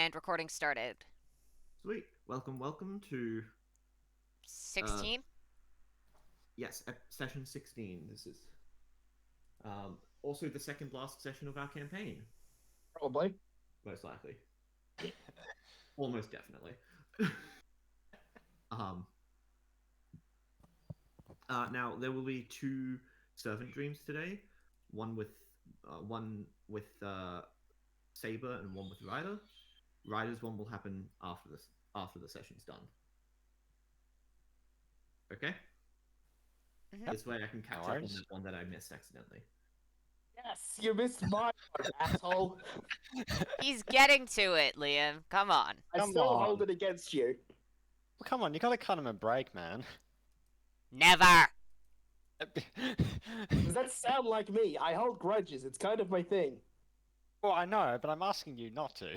And recording started. Sweet. Welcome to 16? yes, session 16. This is also the second last session of our campaign, Probably. most likely. Almost definitely. um Now there will be two servant dreams today. One with Saber and one with Ryder. Ryder's one will happen after the session's done. Okay? Mhm. This way I can catch up on the one that I missed accidentally. Yes, you missed my asshole. He's getting to it, Liam. Come on. I Come still on. hold it against you. Well, come on, you gotta cut him a break, man. Never! Does that sound like me? I hold grudges. It's kind of my thing. Well, I know, but I'm asking you not to.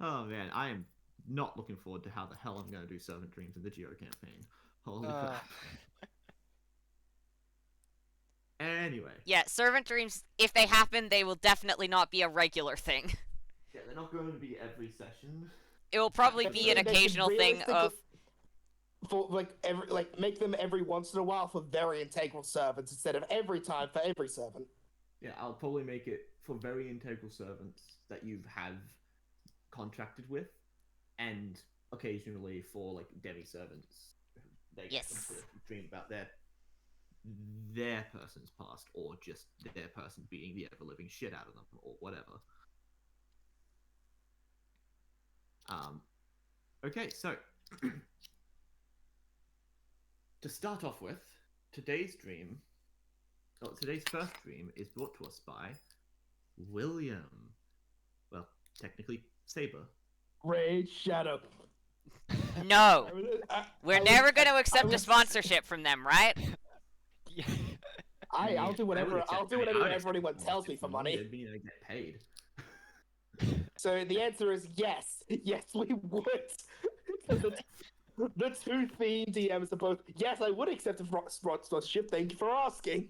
Oh man, I am not looking forward to how the hell I'm going to do Servant Dreams in the Geo campaign. Holy crap. Anyway. Yeah, servant dreams, if they happen, they will definitely not be a regular thing. Yeah, they're not going to be every session. It will probably But be an they could occasional thing of... for make them every once in a while for very integral servants instead of every time for every servant. Yeah, I'll probably make it for very integral servants that you have contracted with, and occasionally for like demi servants. They Yes. sort of dream about their person's past, or just their person being the ever living shit out of them, or whatever. Okay, so to start off with, today's first dream is brought to us by William. Well, technically, Saber. Raid Shadow. No! I We're never going to accept a sponsorship from them, right? I'll do whatever. I'll do whatever everyone tells me for money. It'd mean I get paid. So the answer is yes. Yes, we would. The two theme DMs are both. Yes, I would accept a sponsorship. Thank you for asking.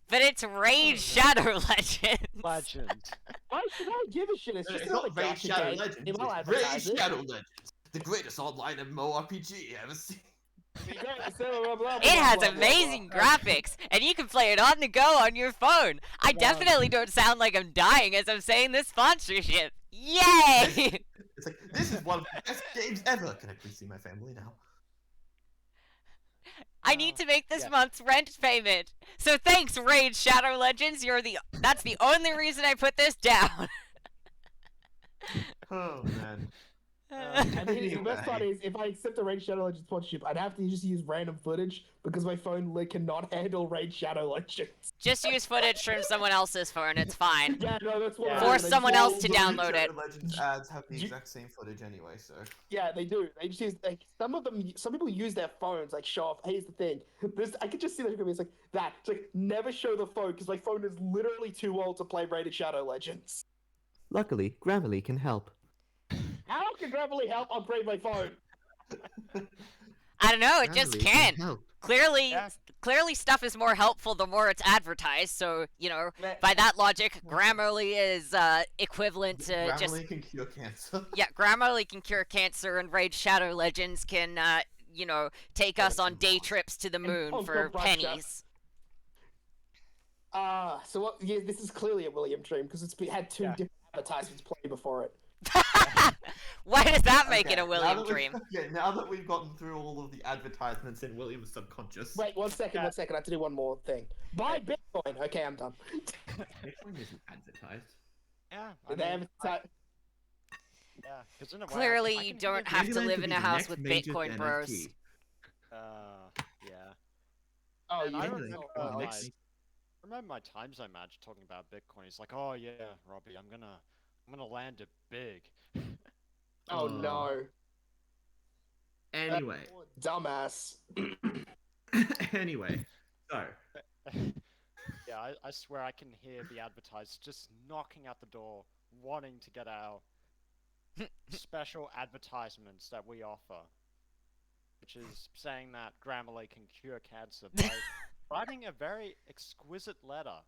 But it's Raid Shadow Legends. Legend. Why should I give a shit? It's just another Raid gacha Shadow game. Legends. If I'll Raid advertise it. Shadow Legends, the greatest online MMORPG ever seen. It has amazing graphics, and you can play it on the go on your phone. I definitely don't sound like I'm dying as I'm saying this sponsorship. Yay! It's like, this is one of the best games ever. Can I please see my family now? I need to make this Yeah. month's rent payment. So thanks, Raid Shadow Legends. That's the only reason I put this down. Oh man. And the best part is, if I accept a Raid Shadow Legends sponsorship, I'd have to just use random footage because my phone cannot handle Raid Shadow Legends. Just use footage from someone else's phone. It's fine. Yeah, no, that's what. Yeah. I Force do. someone else to All the Raid download Shadow it. Legends ads have the You- exact same footage anyway, so. Yeah, they do. They just use like some people use their phones like show off. Here's the thing. I could just see that it's like that. It's like never show the phone because my phone is literally too old to play Raid Shadow Legends. Luckily, Grammarly can help. How can Grammarly help upgrade my phone? I don't know. It just Grammarly can't. help. Clearly, Yeah. clearly, stuff is more helpful the more it's advertised. So by that logic, Grammarly is equivalent to Grammarly just can cure cancer. yeah. Grammarly can cure cancer, and Raid Shadow Legends can take us on day trips to the moon oh, for God, pennies. So what? Yeah, this is clearly a William dream because had two Yeah. different advertisements play before it. Why does that make it Okay, a William dream? Now that we've gotten through all of the advertisements in William's subconscious. Wait, one second. I have to do one more thing. Buy Bitcoin. Okay, I'm done. Bitcoin isn't advertised. Yeah. Did they advertise? Yeah. 'Cause in a way, Clearly, I you can don't hear have Maybe to that live could in be a the house next with major Bitcoin NFT. Bros. Yeah. Oh, And I yeah. remember, Oh, like, next- remember my times I matched talking about Bitcoin. He's like, "Oh yeah, Robbie, I'm gonna land it big." Oh no. Anyway. Dumbass. Anyway. So. Yeah, I swear I can hear the advertisers just knocking at the door, wanting to get our special advertisements that we offer, which is saying that Grammarly can cure cancer by writing a very exquisite letter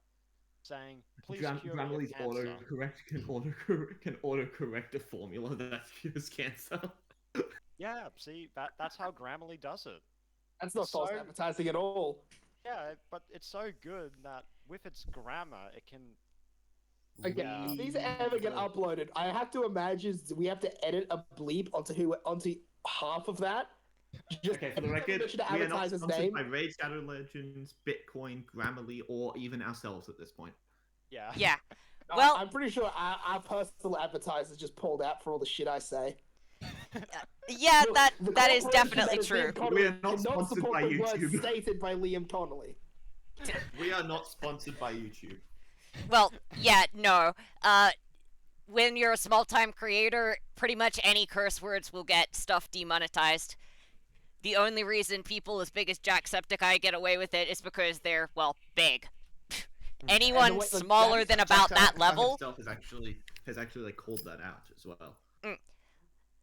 saying, "Please Gram- cure me of Grammarly's cancer." can autocorrect a formula that cures cancer. Yeah, see, that's how Grammarly does it. That's not It's false so- advertising at all. Yeah, but it's so good that with its grammar, it can. Okay, Yeah. if these ever get uploaded, I have to imagine we have to edit a bleep onto half of that. Just Okay, for the every time we record, mention to we are not advertise his sponsored name. by Raid Shadow Legends, Bitcoin, Grammarly, or even ourselves at this point. Yeah. Yeah. No, Well- I'm pretty sure our personal advertisers just pulled out for all the shit I say. Yeah, Look, that the is corporation definitely that is true. Liam Connolly We are not cannot sponsored support by the words YouTube. stated by Liam Connolly. We are not sponsored by YouTube. Well, yeah, no. When you're a small-time creator, pretty much any curse words will get stuff demonetized. The only reason people as big as Jacksepticeye get away with it is because they're, well, big. Anyone way- like, smaller than about that Jacksepticeye level, himself has actually like called that out as well.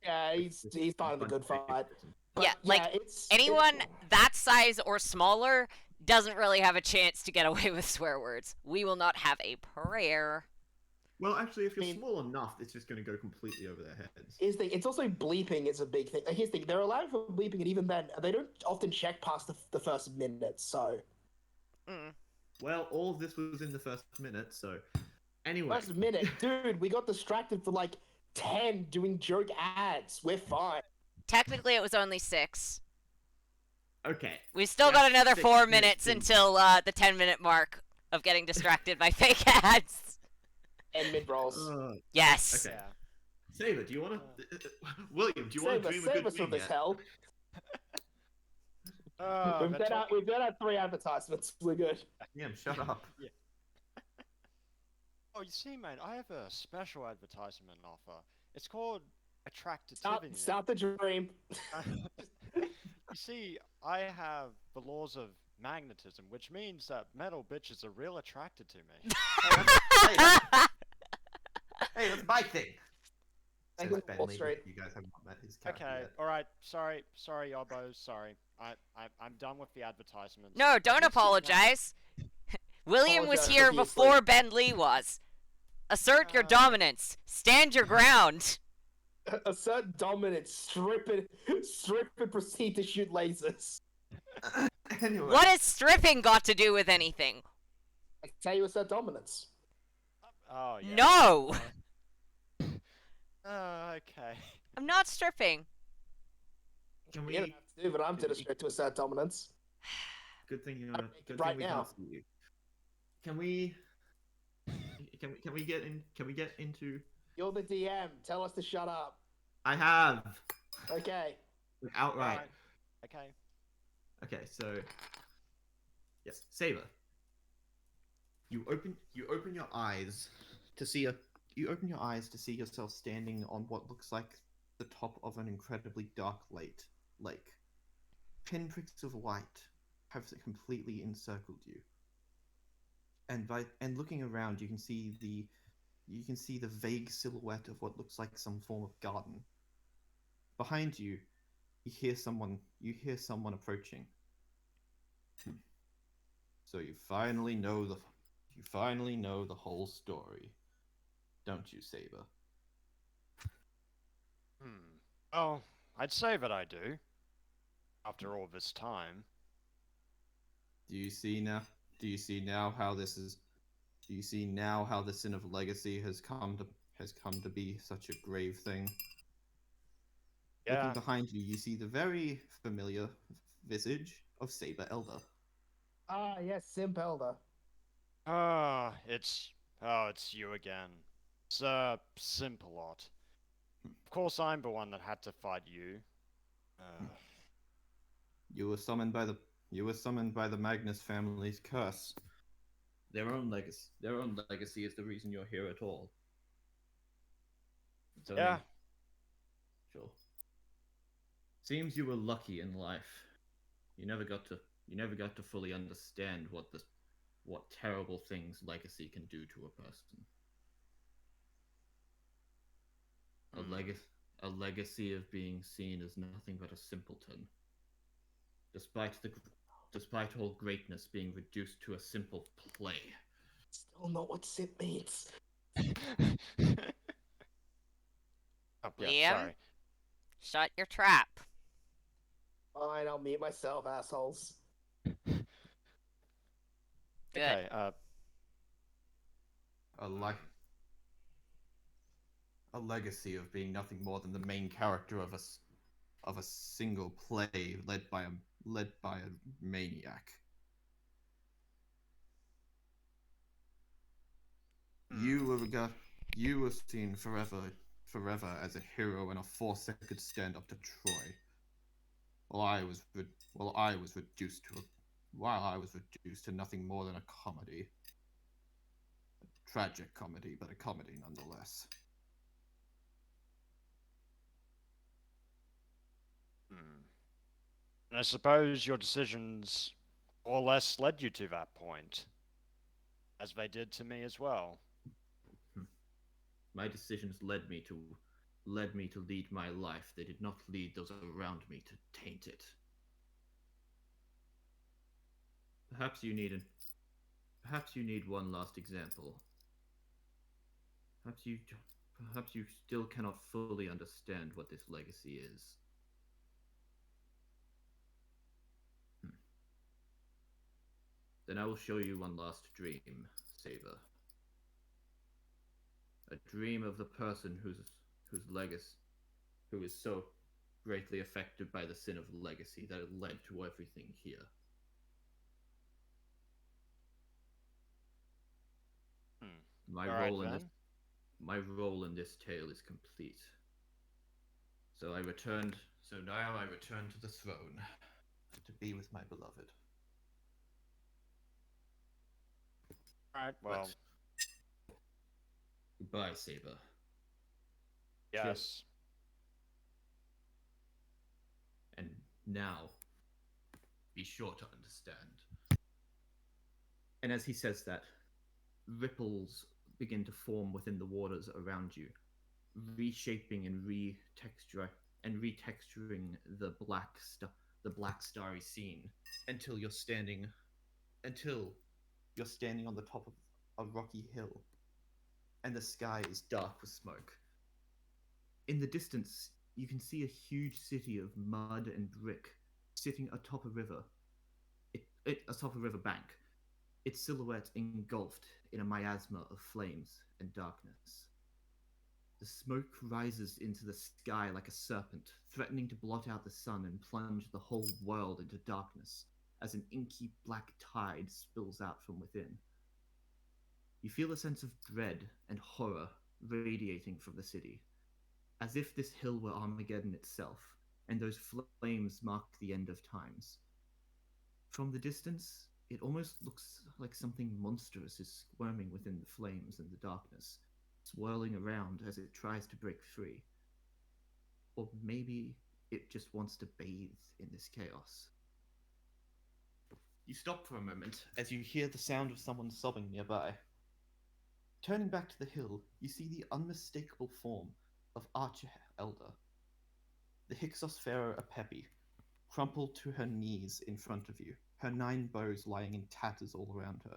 Yeah, he's part of the good fight. But, Yeah, like, it's anyone that size or smaller doesn't really have a chance to get away with swear words. We will not have a prayer. Well, actually, if you're I mean- small enough, it's just going to go completely over their heads. it's also bleeping is a big thing. Here's the thing: they're allowed for bleeping, and even then, they don't often check past the first minute. So Mm. Well, all of this was in the first minute, so anyway. first minute, dude, we got distracted for like 10 doing joke ads. We're fine. Technically, it was only 6. Okay. We still That's got another 6 4 minutes minutes in. until the 10-minute mark of getting distracted by fake ads. And mid rolls. Yes. Okay. Yeah. Saber, do you want to... William, do you want Save to us, dream a save good us from dream this yet? hell. Oh, We've done our 3 advertisements. We're good. Liam, shut up. Oh, you see, mate, I have a special advertisement offer. It's called Attractivity. Start the dream. You see, I have the laws of magnetism, which means that metal bitches are real attracted to me. Hey, that's my thing. Make Says it Ben all Lee, straight. you guys have not met his character Okay, yet. alright, sorry, Yobos, sorry. I'm done with the advertisements. No, don't Have you seen that- apologize. William was Apologize here profusely. before Ben Lee was. Assert your dominance. Stand your ground. Assert dominance. Strip and proceed to shoot lasers. Anyway. What has stripping got to do with anything? I tell you, assert dominance. Oh, yeah. No! Okay. I'm not stripping. Can You don't we... have to do, but I'm to assert dominance. Good thing you I'm know. making Good right thing we now. can't see you. Can we... Can we get in? Can we get into? You're the DM. Tell us to shut up. I have Okay. like, outright. Alright. Okay. Okay, so yes, Saber. You open your eyes to see yourself standing on what looks like the top of an incredibly dark lake. Pinpricks of light have completely encircled you. And looking around, you can see the vague silhouette of what looks like some form of garden. Behind you, you hear someone approaching. So you finally know the whole story, don't you, Saber? Oh, I'd say that I do. After all this time. Do you see now how this is? Do you see now how the sin of legacy has come to be such a grave thing? Yeah. Looking behind you, you see the very familiar visage of Saber Elder. Ah, yes, Simp Elder. It's you again. Sir Simpalot. Of course I'm the one that had to fight you. You were summoned by the Magnus family's curse. Their own legacy is the reason you're here at all. It's only- Yeah. Sure. Seems you were lucky in life. You never got to fully understand what terrible things legacy can do to a person. A legacy of being seen as nothing but a simpleton. Despite all greatness being reduced to a simple play. Still know what sit means. Oh, yeah, Liam? sorry. Shut your trap. Fine, I'll mute myself, assholes. Good. Okay, A legacy of being nothing more than the main character of a single play led by a maniac. You were seen forever as a hero and a force that could stand up to Troy. While I was reduced to nothing more than a comedy. A tragic comedy, but a comedy nonetheless. And I suppose your decisions more or less led you to that point, as they did to me as well. My decisions led me to lead my life. They did not lead those around me to taint it. Perhaps you need one last example. Perhaps you still cannot fully understand what this legacy is. Then I will show you one last dream, Saber. A dream of the person who is so greatly affected by the sin of legacy that it led to everything here. My role in this tale is complete. So now I return to the throne to be with my beloved. Alright, well, Goodbye, Saber. yes. And now, be sure to understand. And as he says that, ripples begin to form within the waters around you, reshaping and retexturing the black starry scene until you're standing on the top of a rocky hill, and the sky is dark with smoke. In the distance, you can see a huge city of mud and brick sitting atop a river. Atop a river bank. Its silhouette engulfed in a miasma of flames and darkness. The smoke rises into the sky like a serpent, threatening to blot out the sun and plunge the whole world into darkness as an inky black tide spills out from within. You feel a sense of dread and horror radiating from the city, as if this hill were Armageddon itself, and those flames marked the end of times. From the distance, it almost looks like something monstrous is squirming within the flames and the darkness, swirling around as it tries to break free. Or maybe it just wants to bathe in this chaos. You stop for a moment as you hear the sound of someone sobbing nearby. Turning back to the hill, you see the unmistakable form of Archer Elder. The Hyksos Pharaoh Apepi, crumpled to her knees in front of you, her 9 bows lying in tatters all around her.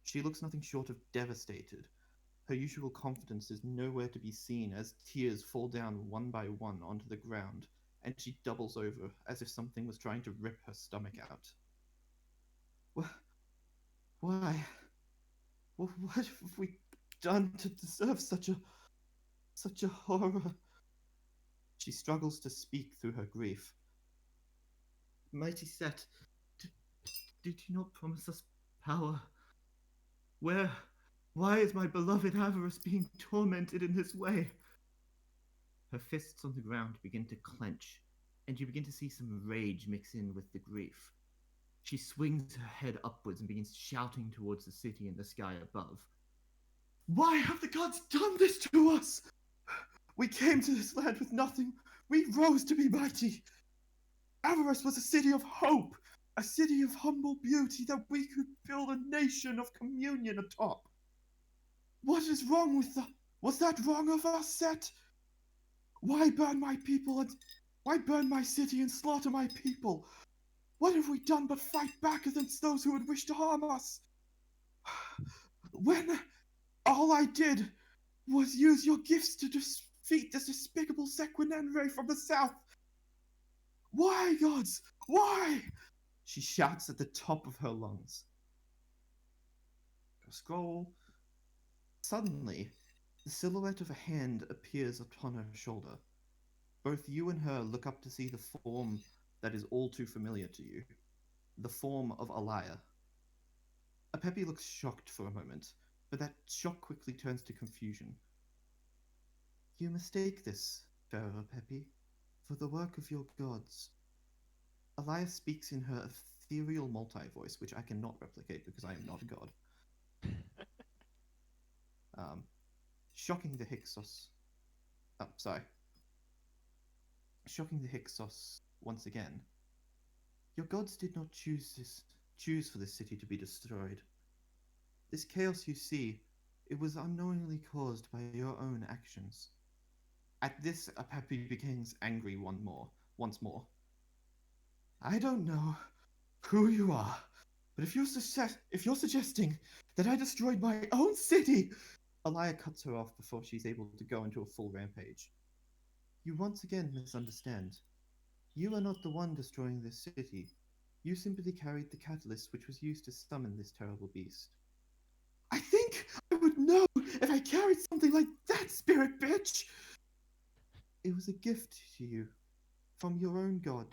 She looks nothing short of devastated. Her usual confidence is nowhere to be seen as tears fall down one by one onto the ground, and she doubles over as if something was trying to rip her stomach out. Why? What have we done to deserve such a horror? She struggles to speak through her grief. Mighty Set, did you not promise us power? Why is my beloved Avarice being tormented in this way? Her fists on the ground begin to clench, and you begin to see some rage mix in with the grief. She swings her head upwards and begins shouting towards the city and the sky above. Why have the gods done this to us? We came to this land with nothing. We rose to be mighty. Avarice was a city of hope, a city of humble beauty that we could build a nation of communion atop. What is wrong with was that wrong of us, Set? Why burn my people and why burn my city and slaughter my people? What have we done but fight back against those who would wish to harm us? when all I did was use your gifts to defeat this despicable Sequinenre from the south. Why, gods? Why? She shouts at the top of her lungs. Scroll. Suddenly, the silhouette of a hand appears upon her shoulder. Both you and her look up to see the form that is all too familiar to you. The form of Alaya. Apepi looks shocked for a moment, but that shock quickly turns to confusion. You mistake this, Pharaoh Apepi, for the work of your gods. Alaya speaks in her ethereal multi-voice, which I cannot replicate because I am not a god. Shocking the Hyksos. Oh, sorry. Shocking the Hyksos once again. Your gods did not choose for this city to be destroyed. This chaos you see, it was unknowingly caused by your own actions. At this, Apepi becomes angry once more. I don't know who you are, but if you're suggesting that I destroyed my own city, Alaya cuts her off before she's able to go into a full rampage. You once again misunderstand. You are not the one destroying this city. You simply carried the catalyst which was used to summon this terrible beast. I think I would know if I carried something like that, spirit bitch! It was a gift to you, from your own god.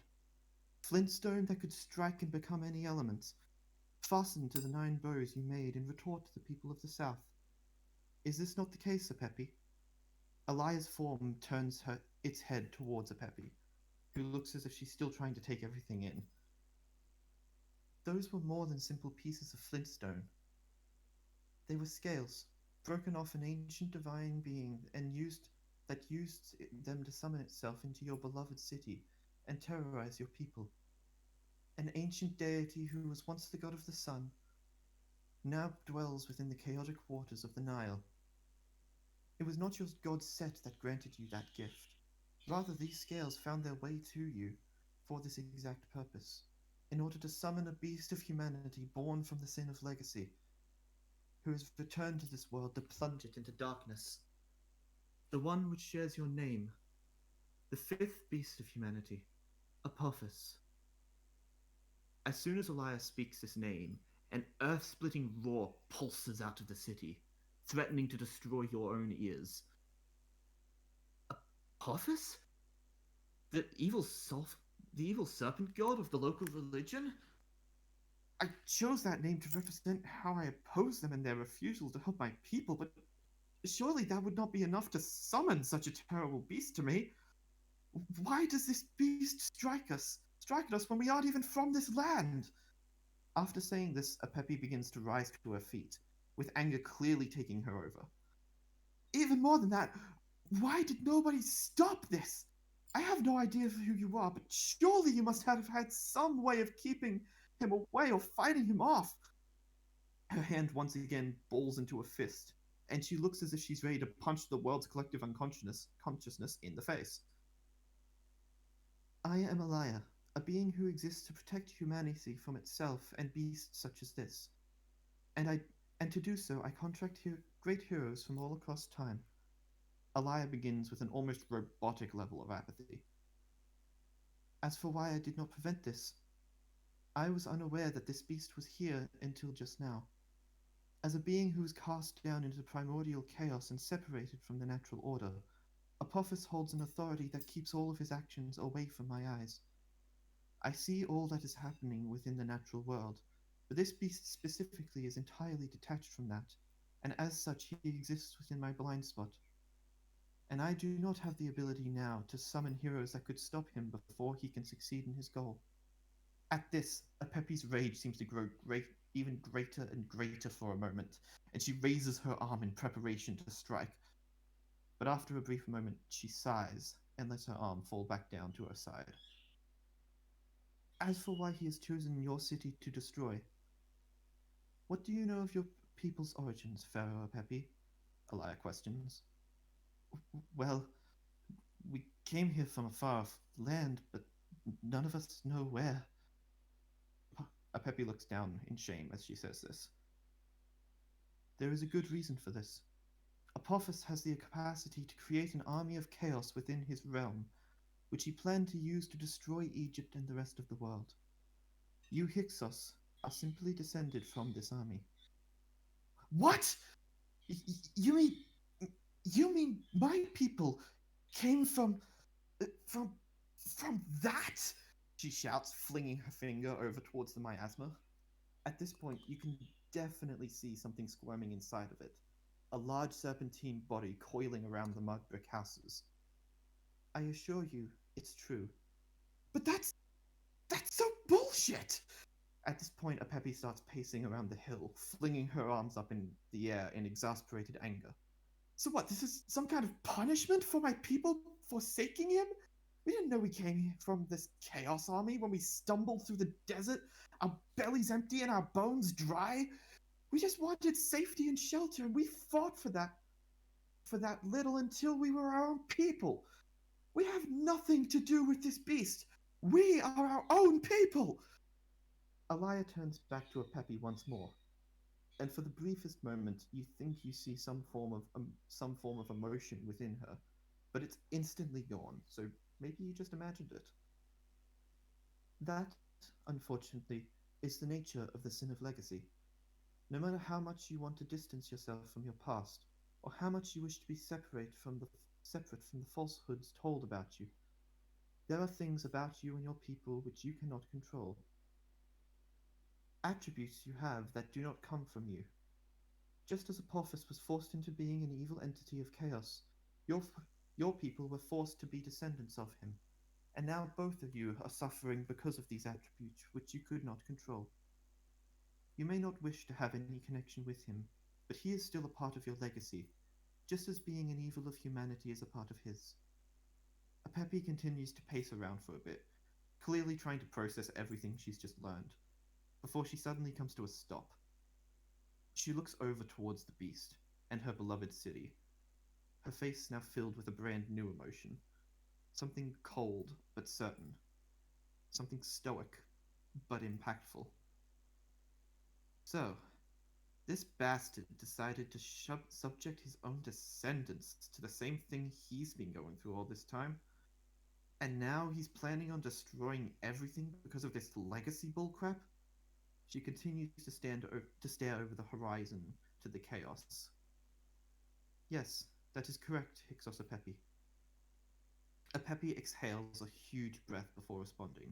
Flintstone that could strike and become any element, fastened to the 9 bows you made in retort to the people of the south. Is this not the case, Apepi? Alaya's form turns its head towards Apepi, who looks as if she's still trying to take everything in. Those were more than simple pieces of flintstone. They were scales, broken off an ancient divine being and used them to summon itself into your beloved city and terrorize your people. An ancient deity who was once the god of the sun, now dwells within the chaotic waters of the Nile. It was not your god Set that granted you that gift. Rather, these scales found their way to you for this exact purpose, in order to summon a beast of humanity born from the sin of legacy, who has returned to this world to plunge it into darkness. The one which shares your name, the 5th beast of humanity, Apophis. As soon as Alaya speaks this name, an earth-splitting roar pulses out of the city, threatening to destroy your own ears. Apophis? The evil serpent god of the local religion? I chose that name to represent how I oppose them in their refusal to help my people, but surely that would not be enough to summon such a terrible beast to me. Why does this beast strike at us when we aren't even from this land? After saying this, Apepi begins to rise to her feet, with anger clearly taking her over. Even more than that, why did nobody stop this? I have no idea who you are, but surely you must have had some way of keeping him away or fighting him off. Her hand once again balls into a fist, and she looks as if she's ready to punch the world's collective consciousness in the face. I am Alaya, a being who exists to protect humanity from itself and beasts such as this. And to do so, I contract great heroes from all across time. Alaya begins with an almost robotic level of apathy. As for why I did not prevent this, I was unaware that this beast was here until just now. As a being who was cast down into primordial chaos and separated from the natural order, Apophis holds an authority that keeps all of his actions away from my eyes. I see all that is happening within the natural world, but this beast specifically is entirely detached from that, and as such he exists within my blind spot. And I do not have the ability now to summon heroes that could stop him before he can succeed in his goal. At this, Apepi's rage seems to grow even greater and greater for a moment, and she raises her arm in preparation to strike. But after a brief moment, she sighs and lets her arm fall back down to her side. As for why he has chosen your city to destroy, what do you know of your people's origins, Pharaoh Apepi? Alaya questions. Well, we came here from a far-off land, but none of us know where. Apepi looks down in shame as she says this. There is a good reason for this. Apophis has the capacity to create an army of chaos within his realm, which he planned to use to destroy Egypt and the rest of the world. You Hyksos are simply descended from this army. What? You mean you mean my people came from from that? She shouts, flinging her finger over towards the miasma. At this point, you can definitely see something squirming inside of it. A large serpentine body coiling around the mud brick houses. I assure you, it's true. But that's so bullshit! At this point, Apepi starts pacing around the hill, flinging her arms up in the air in exasperated anger. So what, this is some kind of punishment for my people forsaking him? We didn't know we came here from this chaos army when we stumbled through the desert, our bellies empty and our bones dry. We just wanted safety and shelter, and we fought for that little until we were our own people. We have nothing to do with this beast. We are our own people. Alaya turns back to Apepi once more, and for the briefest moment, you think you see some form of emotion within her, but it's instantly gone. So maybe you just imagined it. That, unfortunately, is the nature of the sin of legacy. No matter how much you want to distance yourself from your past, or how much you wish to be separate from the falsehoods told about you, there are things about you and your people which you cannot control. Attributes you have that do not come from you. Just as Apophis was forced into being an evil entity of chaos, your people were forced to be descendants of him, and now both of you are suffering because of these attributes which you could not control. You may not wish to have any connection with him, but he is still a part of your legacy, just as being an evil of humanity is a part of his. Apepi continues to pace around for a bit, clearly trying to process everything she's just learned, before she suddenly comes to a stop. She looks over towards the beast and her beloved city, her face now filled with a brand new emotion. Something cold but certain. Something stoic but impactful. So, this bastard decided to subject his own descendants to the same thing he's been going through all this time. And now he's planning on destroying everything because of this legacy bullcrap? She continues to stare over the horizon to the chaos. Yes, that is correct, Hyksos Apepi. Apepi exhales a huge breath before responding,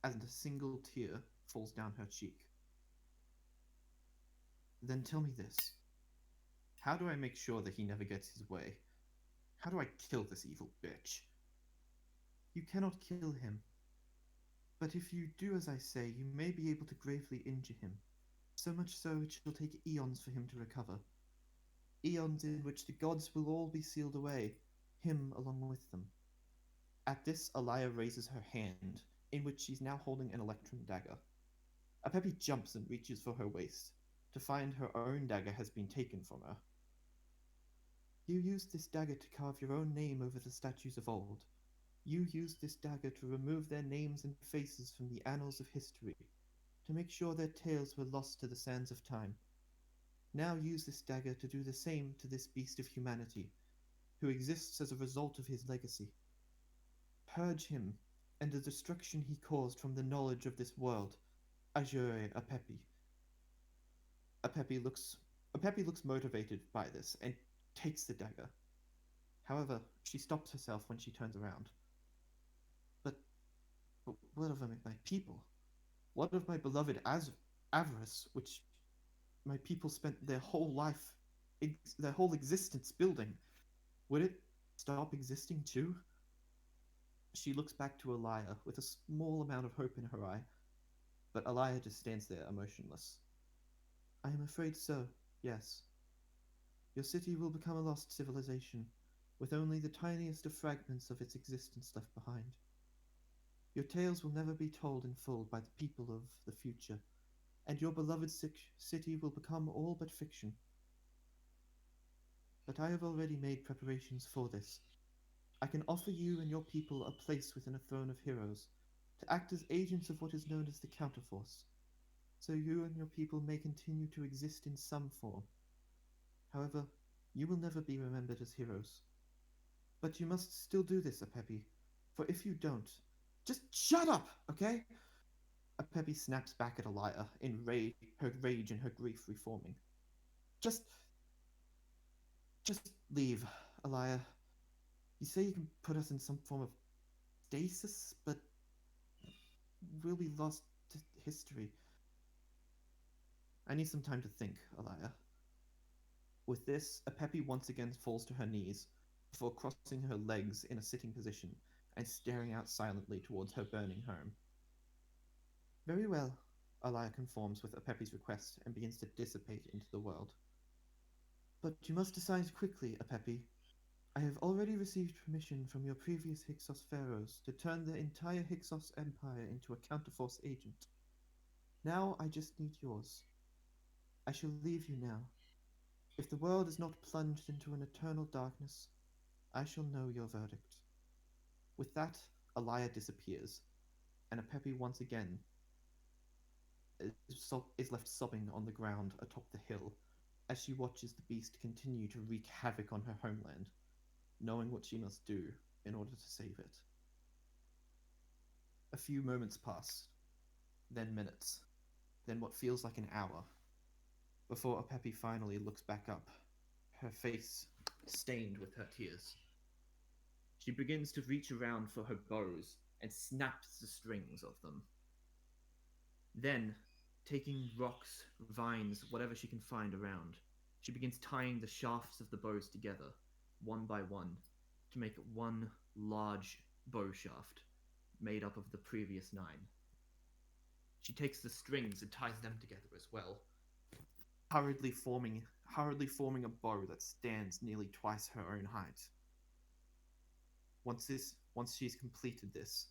as a single tear falls down her cheek. Then tell me this. How do I make sure that he never gets his way? How do I kill this evil bitch? You cannot kill him. But if you do as I say, you may be able to gravely injure him. So much so it shall take eons for him to recover. Eons in which the gods will all be sealed away, him along with them. At this, Alaya raises her hand, in which she's now holding an electrum dagger. Apepi jumps and reaches for her waist, to find her own dagger has been taken from her. You used this dagger to carve your own name over the statues of old. You used this dagger to remove their names and faces from the annals of history, to make sure their tales were lost to the sands of time. Now use this dagger to do the same to this beast of humanity, who exists as a result of his legacy. Purge him, and the destruction he caused from the knowledge of this world. Ajure Apepi. Apepi looks motivated by this, and takes the dagger. However, she stops herself when she turns around. But what of my people? What of my beloved Avarice, which my people spent their whole life, their whole existence building? Would it stop existing too? She looks back to Alaya with a small amount of hope in her eye, but Alaya just stands there emotionless. I am afraid so, yes. Your city will become a lost civilization, with only the tiniest of fragments of its existence left behind. Your tales will never be told in full by the people of the future, and your beloved city will become all but fiction. But I have already made preparations for this. I can offer you and your people a place within a throne of heroes, to act as agents of what is known as the Counterforce, so you and your people may continue to exist in some form, However, you will never be remembered as heroes. But you must still do this, Apepi, for if you don't, just shut up, okay? Apepi snaps back at Alaya, her rage and her grief reforming. Just leave, Alaya. You say you can put us in some form of stasis, but we'll be lost to history. I need some time to think, Alaya. With this, Apepi once again falls to her knees, before crossing her legs in a sitting position and staring out silently towards her burning home. Very well, Alaya conforms with Apepi's request and begins to dissipate into the world. But you must decide quickly, Apepi. I have already received permission from your previous Hyksos pharaohs to turn the entire Hyksos Empire into a counterforce agent. Now I just need yours. I shall leave you now. If the world is not plunged into an eternal darkness, I shall know your verdict. With that, Alaya disappears, and Apepi once again is left sobbing on the ground atop the hill as she watches the beast continue to wreak havoc on her homeland, knowing what she must do in order to save it. A few moments pass, then minutes, then what feels like an hour, before Apepi finally looks back up, her face stained with her tears. She begins to reach around for her bows and snaps the strings of them. Then, taking rocks, vines, whatever she can find around, she begins tying the shafts of the bows together, one by one, to make one large bow shaft, made up of the previous 9. She takes the strings and ties them together as well, hurriedly forming a bow that stands nearly twice her own height. Once she's completed this,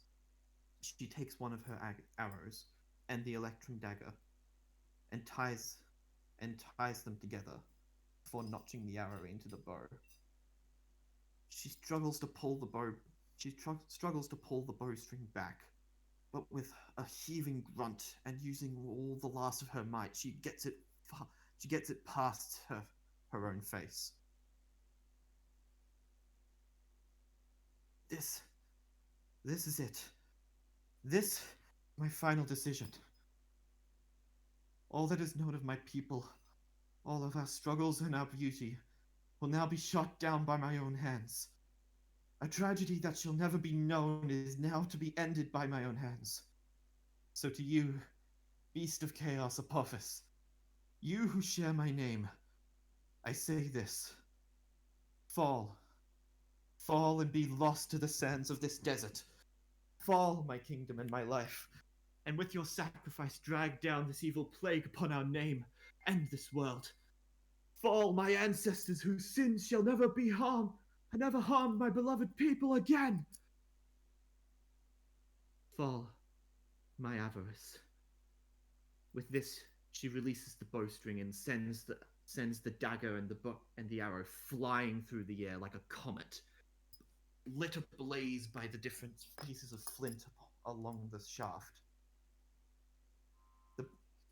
she takes one of her arrows and the electrum dagger and ties them together before notching the arrow into the bow. She struggles to pull the bowstring back, but with a heaving grunt and using all the last of her might, she gets it past her own face. This is it. This, my final decision. All that is known of my people, all of our struggles and our beauty, will now be shot down by my own hands. A tragedy that shall never be known is now to be ended by my own hands. So to you, Beast of Chaos Apophis, you who share my name, I say this. Fall. Fall and be lost to the sands of this desert. Fall, my kingdom and my life, and with your sacrifice drag down this evil plague upon our name, end this world. Fall, my ancestors whose sins shall never harm my beloved people again. Fall, my avarice. With this, she releases the bowstring and sends the dagger and the arrow flying through the air like a comet, lit ablaze by the different pieces of flint along the shaft.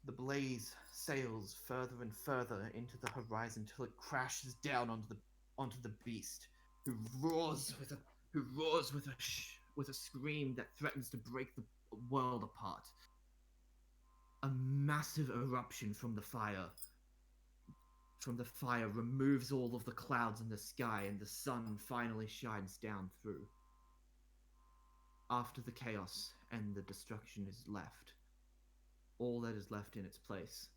The blaze sails further and further into the horizon till it crashes down onto the beast, who roars with a scream that threatens to break the world apart. A massive eruption from the fire removes all of the clouds in the sky, and the sun finally shines down through. After the chaos and the destruction is left, all that is left in its place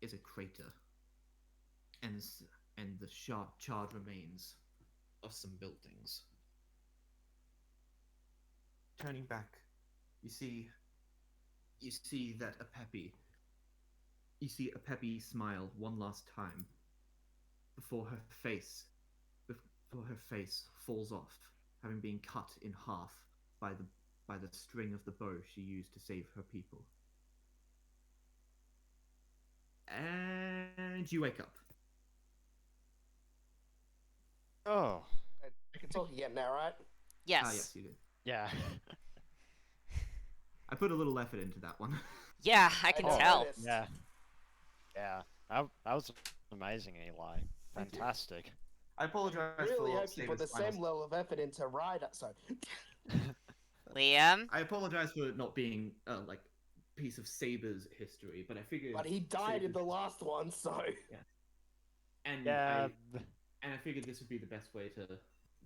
is a crater and the charred remains of some buildings. Turning back, you see that Apepi smile one last time before her face falls off, having been cut in half by the string of the bow she used to save her people. And you wake up. Oh, I can talk again now, right? Yes. Yes, you did. yeah. I put a little effort into that one. Yeah, I can Oh, tell. noticed. Yeah. Yeah. That was amazing, Eli. Thank you. fantastic. I apologize I really for hope you put the Saber's final- same level of effort into Ryder. Sorry. Liam? I apologize for not being like piece of Saber's history, but I figured. But he died in Saber's- the last one, so. And Yeah, I figured this would be the best way to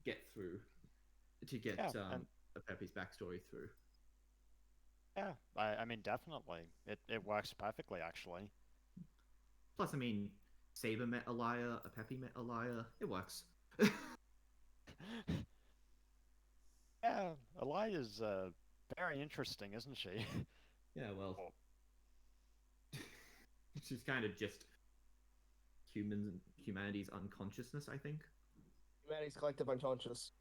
get through, to get Yeah, and- Pepe's backstory through. yeah. I mean, definitely, it works perfectly, actually. Plus, I mean, Saber met Elia, Pepe met Elia. It works. Yeah, Elia's very interesting, isn't she? Yeah, well, Oh. she's kind of just humanity's unconsciousness, I think. Humanity's collective unconscious.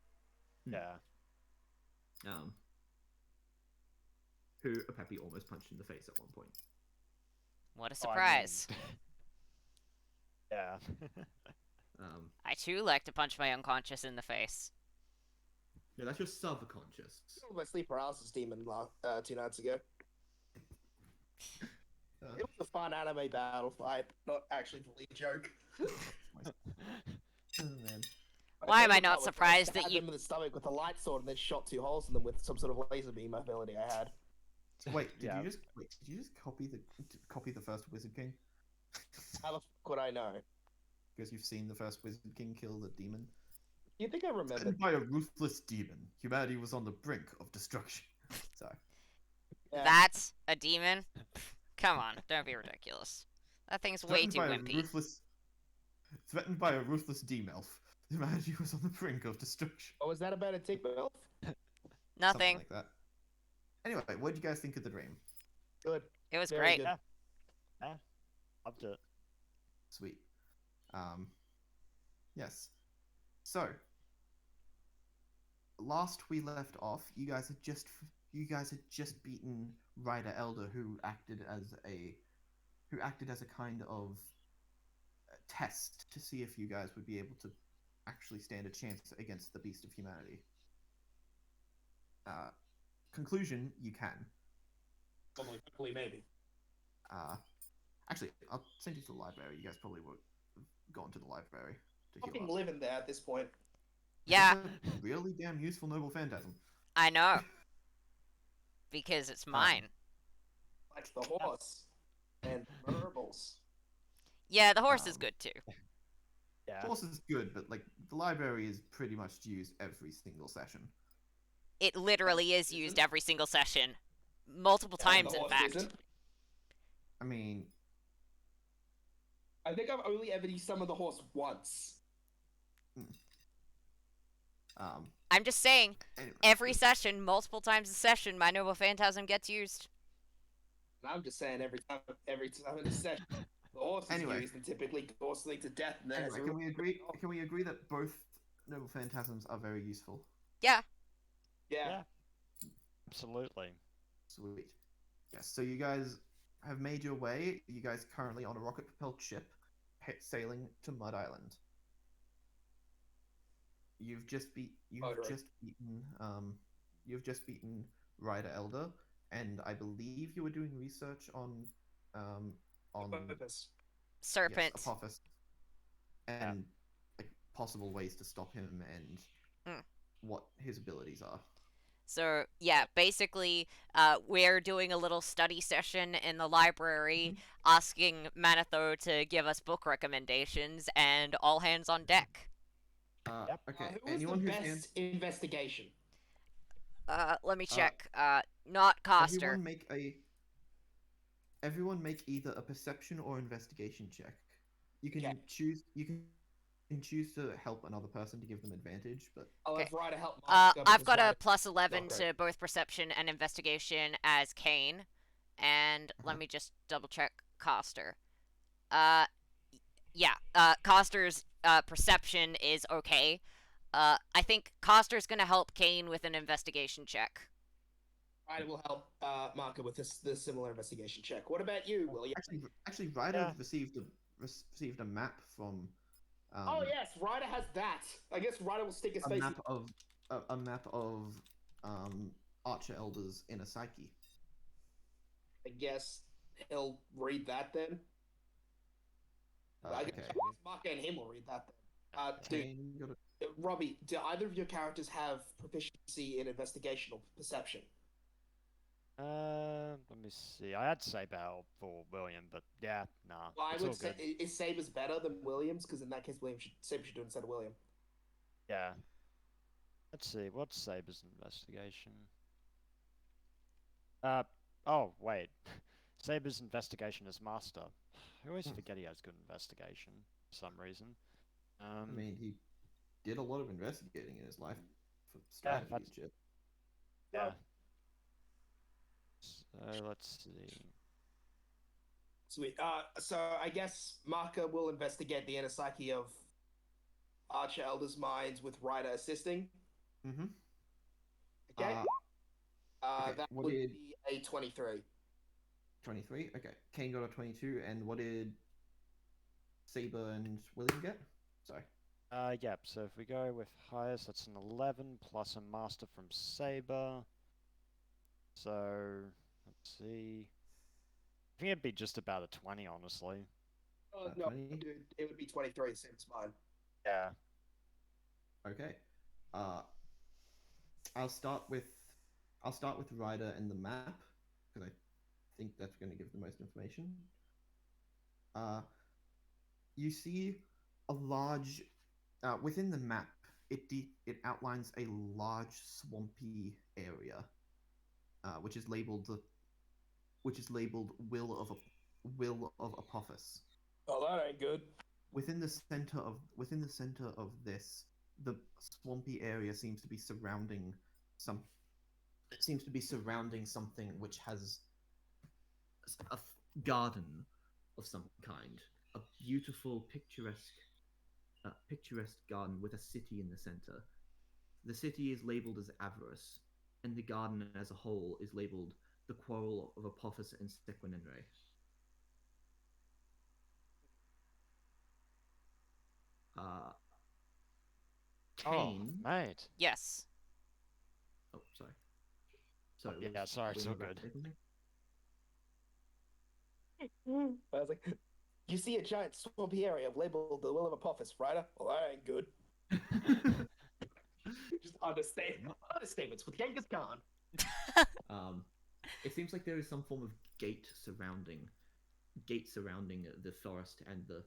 Yeah. Who Pepe almost punched in the face at one point. What a Oh, I surprise. mean- yeah. I too like to punch my unconscious in the face. No, that's your subconscious. My sleep paralysis demon 2 nights ago. It was a fun anime battle fight, not actually fully a joke. Oh man. Why am I favorite not part was when surprised that stabbed you- them in the stomach with a light sword and then shot 2 holes in them with some sort of laser beam ability I had. Wait, did Yeah. you just copy the first Wizard King? How the fuck would I know? Because you've seen the first Wizard King kill the demon. You think I remember? Threatened by a ruthless demon, humanity was on the brink of destruction. Sorry. Yeah. That's a demon? Come on, don't be ridiculous. That thing's way Threatened too by a wimpy. Threatened by a ruthless D-Melf, humanity was on the brink of destruction. What was that about a tick elf? Something Nothing. like that. Anyway, what did you guys think of the dream? Good. It was Very great. good. Yeah. Loved it. Sweet. Yes. So, last we left off, you guys had just beaten Ryder Elder, who acted as a kind of test to see if you guys would be able to actually stand a chance against the Beast of Humanity. Conclusion: you can. Hopefully, maybe. Actually, I'll send you to the library. You guys probably would have gone to the library to heal Fucking up. living there at this point. Yeah, It's a really damn useful noble phantasm. I know. Because it's mine. Like the horse. And marbles. Yeah, the horse is Um, good too. Yeah. Horse is good, but like the library is pretty much used every single session. It literally is used every single session. Multiple times, The in horse fact. isn't. I mean, I think I've only ever used some of the horse once. I'm just saying, anyway, every session, multiple times a session, my noble phantasm gets used. And I'm just saying every time in a session, the horse is Anyway. used and typically horse leads to death. And then anyway, as a can we agree? Can we agree that both noble phantasms are very useful? Yeah. Yeah. Yeah. Absolutely. Sweet. Yes. So you guys have made your way. You guys currently on a rocket-propelled ship, sailing to Mud Island. You've just Right. beaten Ryder Elder, and I believe you were doing research on Purpose. Serpent. Yes, Apophis, and like, possible ways to stop him and Mm. what his abilities are. So, yeah, basically, we're doing a little study session in the library, asking Manetho to give us book recommendations, and all hands on deck. Yep. Okay. Who was Anyone the who's best investigation? Let me check. Not Coster. Everyone make either a perception or investigation check. You can Okay. choose. You can choose to help another person to give them advantage, but I'll have Okay. Ryder help Mark. I've got a Ryder- plus 11 Okay. to both perception and investigation as Kane. And let Uh-huh. me just double check Coster. Yeah, Coster's perception is okay. I think Coster's gonna help Kane with an investigation check. Ryder will help Marco with this similar investigation check. What about you, William? actually, Ryder Yeah. received a map from. Oh yes, Ryder has that. I guess Ryder will stick his a face. map of a map of Archer Elder's inner psyche. I guess he'll read that then. I guess Okay. Mark and him will read that then. Dude, Kane got a Robbie, do either of your characters have proficiency in investigation or perception? Let me see. I had Saber for William, but yeah, nah, Well, I it's all would say good. is Sabers better than Williams? Because in that case, Saber should do it instead of William. Yeah. Let's see. What's Saber's investigation? Uh, oh wait, Saber's investigation is master. I always forget he has good investigation for some reason. I mean, he did a lot of investigating in his life for Yeah, strategy and shit. yeah. So let's see. Sweet. So I guess Marker will investigate the inner psyche of Archer Elder's minds with Ryder assisting. Mm-hmm. Okay. Okay, That what would did- be a 23. 23. Okay. Kane got a 22, and what did Saber and William get? Sorry. Yep. So if we go with highest, that's an 11 plus a master from Saber. So let's see. I think it'd be just about a 20, honestly. Oh, no, 20? dude, it would be 23, same as mine. Yeah. Okay. I'll start with Ryder and the map because I think that's going to give the most information. You see a large within the map. It outlines a large swampy area, which is labeled Will of Apophis. Oh, that ain't good. Within the center of this, the swampy area seems to be surrounding something which has a garden of some kind, a beautiful, picturesque garden with a city in the center. The city is labeled as Avarice, and the garden as a whole is labeled the Quarrel of Apophis and Sequinenre. Kane. Oh, mate. Yes. Oh, sorry. Sorry. Yeah, was sorry, it's all William about good. to say something? I was like, you see a giant swampy area labeled the Will of Apophis, Ryder? Well, that ain't good. Just understatements with Genghis Khan. It seems like there is some form of gate surrounding the forest and the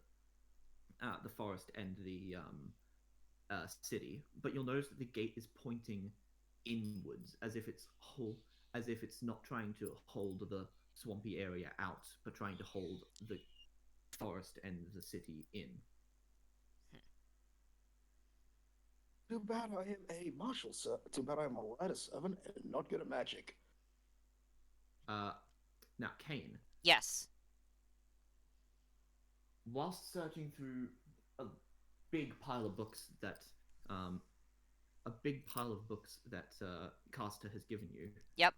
city. But you'll notice that the gate is pointing inwards, as if it's not trying to hold the swampy area out, but trying to hold the forest and the city in. Too bad I am a marshal, sir. Too bad I am a rider servant and not good at magic. Now, Kane, Yes. whilst searching through a big pile of books that Caster has given you. Yep.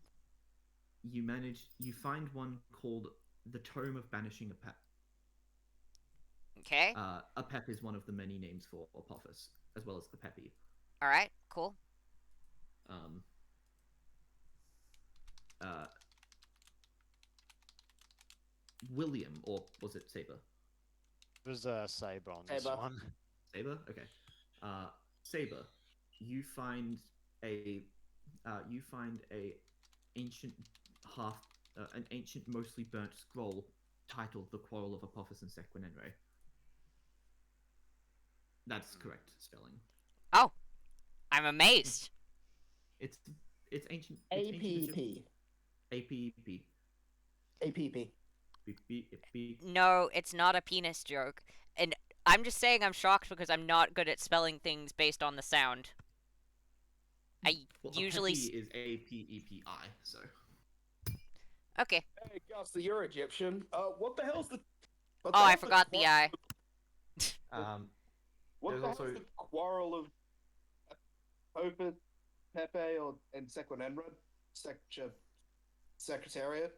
You find one called the Tome of Banishing Apep. Okay. Apep is one of the many names for Apophis, as well as Apepi. All right. Cool. William, or was it Saber? It was Saber on this Saber. one. Saber? Okay. Saber, you find a ancient an ancient, mostly burnt scroll titled "The Quarrel of Apophis and Sequinenre." That's correct spelling. Oh, I'm amazed. It's ancient. It's ancient Egyptian. APP. APP. APP. No, it's not a penis joke. And I'm just saying I'm shocked because I'm not good at spelling things based on the sound. I Well, usually... Apepi is APEPI, so. Okay. Hey, Gus, you're Egyptian. What the hell's the... Oh, I forgot the I. What There's the also- hell's the quarrel of Opet, Pepe, and Sequinenra? Secretariat?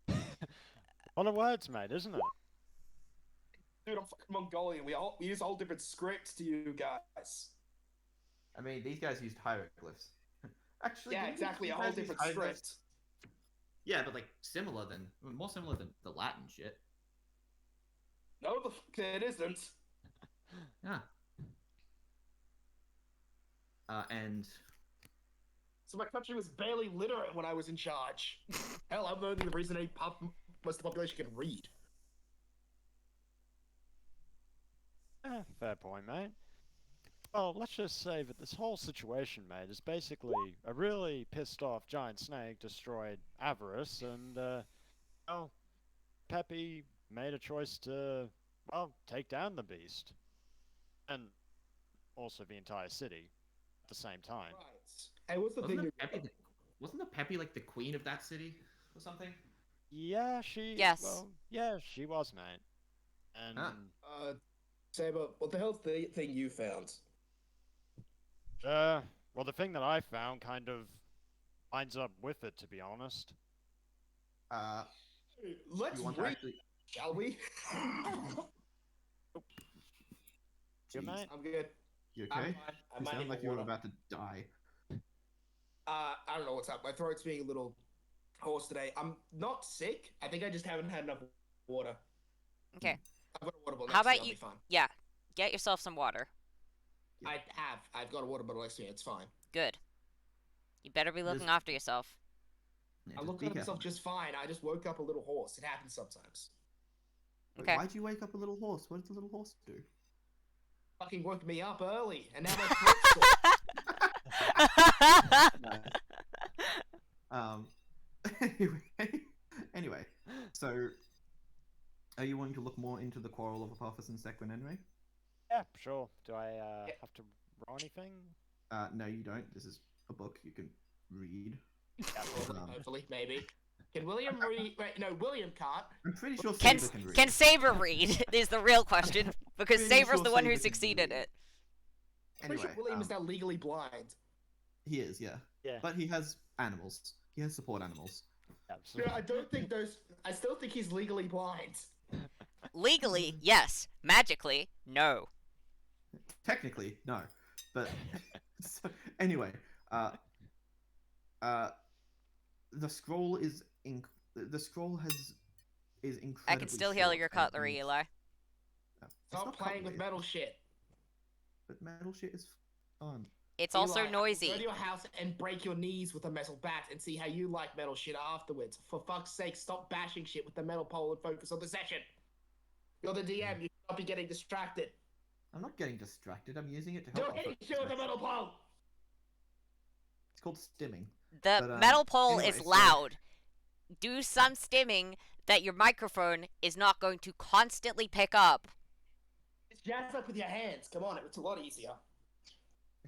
A lot of words, mate, isn't it? Dude, I'm fucking Mongolian. We use a whole different scripts to you guys. I mean, these guys used hieroglyphs. Actually, Yeah, didn't exactly. these A whole guys use different hieroglyphs? script. Yeah, but like more similar than the Latin shit. No, the fuck it isn't. Ah. And So my country was barely literate when I was in charge. Hell, I'm only the reason most of the population can read. Fair point, mate. Well, let's just say that this whole situation, mate, is basically a really pissed off giant snake destroyed Avarice, and, well, Peppy made a choice to, well, take down the beast. And also the entire city at the same time. Right. Hey, what's the wasn't thing? the Peppy like the queen of that city or something? Yeah, Yes. well, yeah, she was, mate. And, Saber, what the hell's the thing you found? well, the thing that I found kind of lines up with it, to be honest. Let's You want to read, actually? shall we? Good, Jeez. mate? I'm good. You I'm okay? fine. I You might sound need like more you were water. about to die. I don't know what's up. My throat's being a little hoarse today. I'm not sick. I think I just haven't had enough water. Okay. I've got a water bottle How next to me. about I'll you- be fine. Yeah. Get yourself some water. Yeah. I have. I've got a water bottle next to me. It's fine. Good. You better be looking Just- after yourself. Yeah, I just look be at myself careful. just fine. I just woke up a little hoarse. It happens sometimes. Wait, Okay. why'd you wake up a little horse? What did the little horse do? Fucking woke me up early, and now my throat's sore. Um. Anyway, so are you wanting to look more into the quarrel of Apophis and Sequin? Yeah, sure. Do I, Yeah. have to roll anything? No, you don't. This is a book you can read. Hopefully, maybe. Can William read? Wait, no, William can't. I'm pretty sure Can Saber can read. can Saber read is the real question because Pretty Saber's sure the one who Saber can succeeded read. it. I'm pretty Anyway, sure William is now legally blind. he is, yeah. Yeah. But he has animals. He has support animals. Absolutely. I don't think those. I still think he's legally blind. Legally, yes. Magically, no. Technically, no. But so, anyway, the scroll is the scroll is incredibly. I can still hear short your and cutlery, it's- Eli. no, it's Stop not playing with cutlery, metal shit. But metal shit is fun. It's also Eli, I will Go noisy. to your house and break your knees with a metal bat and see how you like metal shit afterwards. For fuck's sake, stop bashing shit with the metal pole and focus on the session. You're the DM. You should not be getting distracted. I'm not getting distracted. I'm using it to Don't help. hit shit with the metal pole. It's called stimming. The But, metal pole anyway, is so- loud. Do some stimming that your microphone is not going to constantly pick up. Just jazz up with your hands. Come on, it's a lot easier.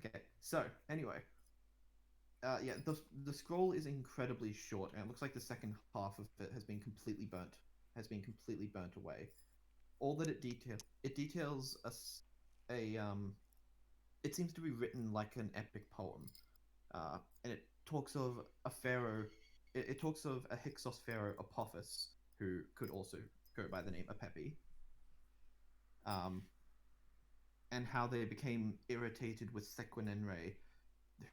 Okay, so anyway, yeah, the scroll is incredibly short, and it looks like the second half of it has been completely burnt away. All that it details it seems to be written like an epic poem, and it talks of a pharaoh. It talks of a Hyksos pharaoh Apophis, who could also go by the name Apepi. And how they became irritated with Sequinenre,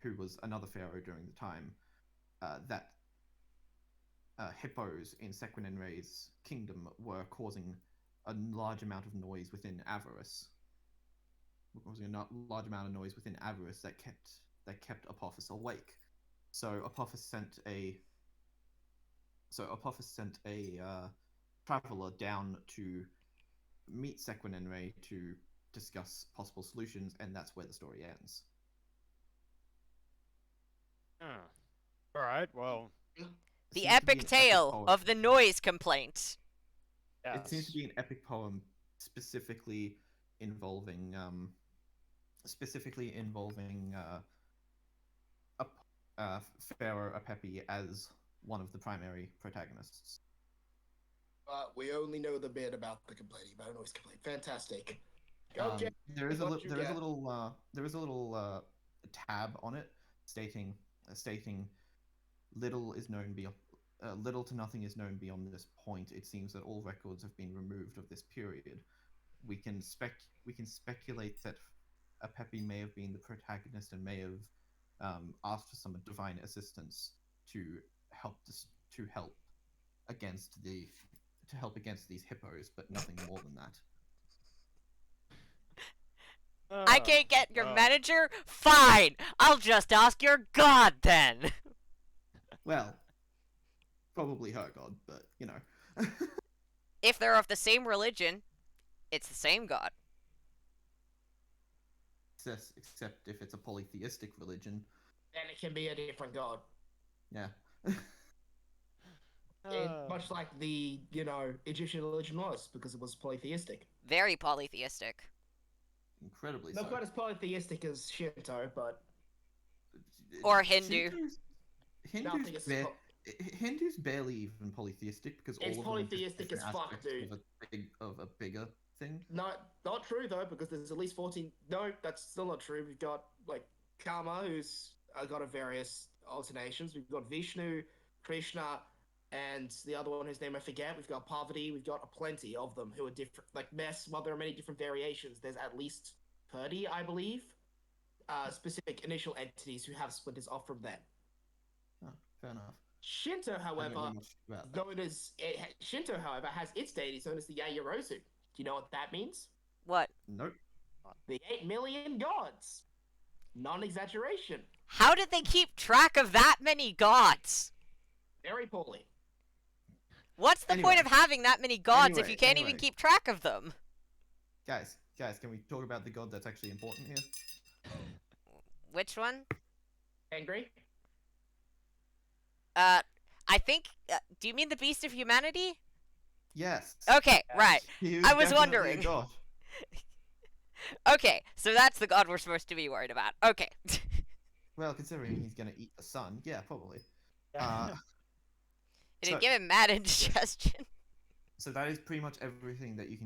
who was another pharaoh during the time, that hippos in Sequinenre's kingdom were causing a large amount of noise within Avarice. That kept Apophis awake. So Apophis sent a traveler down to meet Sequinenre to discuss possible solutions, and that's where the story ends. Alright, well, It The seems to be epic an tale poem. of the noise complaint. It seems to yes. be an epic poem specifically involving Pharaoh Apepi as one of the primary protagonists. We only know the bit about the complaining, about a noise complaint. Fantastic. Go, Jay. There is a what you there is a get. little tab on it stating little to nothing is known beyond this point. It seems that all records have been removed of this period. We can speculate that Apepi may have been the protagonist and may have asked for some divine assistance to help against these hippos, but nothing more than that. I can't get your well, manager? Fine! I'll just ask your god then! Well, probably her god, but you know. If they're of the same religion, it's the same god. Except if it's a polytheistic religion. Then it can be a different god. Yeah. Much like the, Egyptian religion was, because it was polytheistic. Very polytheistic. Incredibly Not so. quite as polytheistic as Shinto, but Or Hindu. nothing is. Hindu's barely even polytheistic because all It's of them are just polytheistic different as fuck, aspects dude. of a bigger thing. No, not true though, because there's at least 14. No, that's still not true. We've got like Karma, who's got a various alternations. We've got Vishnu, Krishna, and the other one whose name I forget. We've got Parvati. We've got plenty of them who are different. Like while there are many different variations, there's at least 30, I believe, specific initial entities who have splinters off from them. Oh, fair enough. Shinto, I don't however, know much about that. Shinto, however, has its deities known as the Yayorozu. Do you know what that means? What? Nope. The 8 million gods. Non-exaggeration. How did they keep track of that many gods? Very poorly. What's the point Anyway. of having that many gods if Anyway, you can't even anyway. keep track of them? Guys, can we talk about the god that's actually important here? Which one? Angry? I think. Do you mean the Beast of Humanity? Yes. Okay, right. He I was definitely a wondering. god. Okay, so that's the god we're supposed to be worried about. Okay. Well, considering he's gonna eat the sun, yeah, probably. Uh, Did it So- give him mad indigestion? So that is pretty much everything that you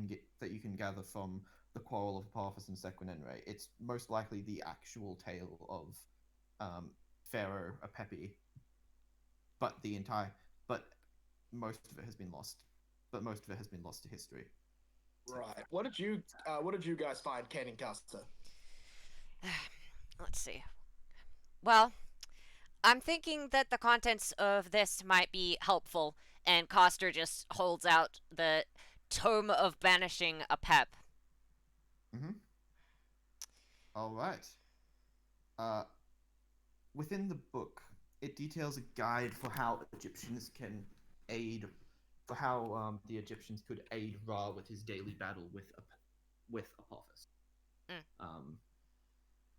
can gather from the Quarrel of Apophis and Sequinenre. It's most likely the actual tale of Pharaoh Apepi, but most of it has been lost. But most of it has been lost to history. Right. What did you guys find, Ken and Custer? Let's see. Well, I'm thinking that the contents of this might be helpful, and Coster just holds out the Tome of Banishing Apep. All right. Within the book, it details a guide for how Egyptians can aid, for how the Egyptians could aid Ra with his daily battle with Apophis.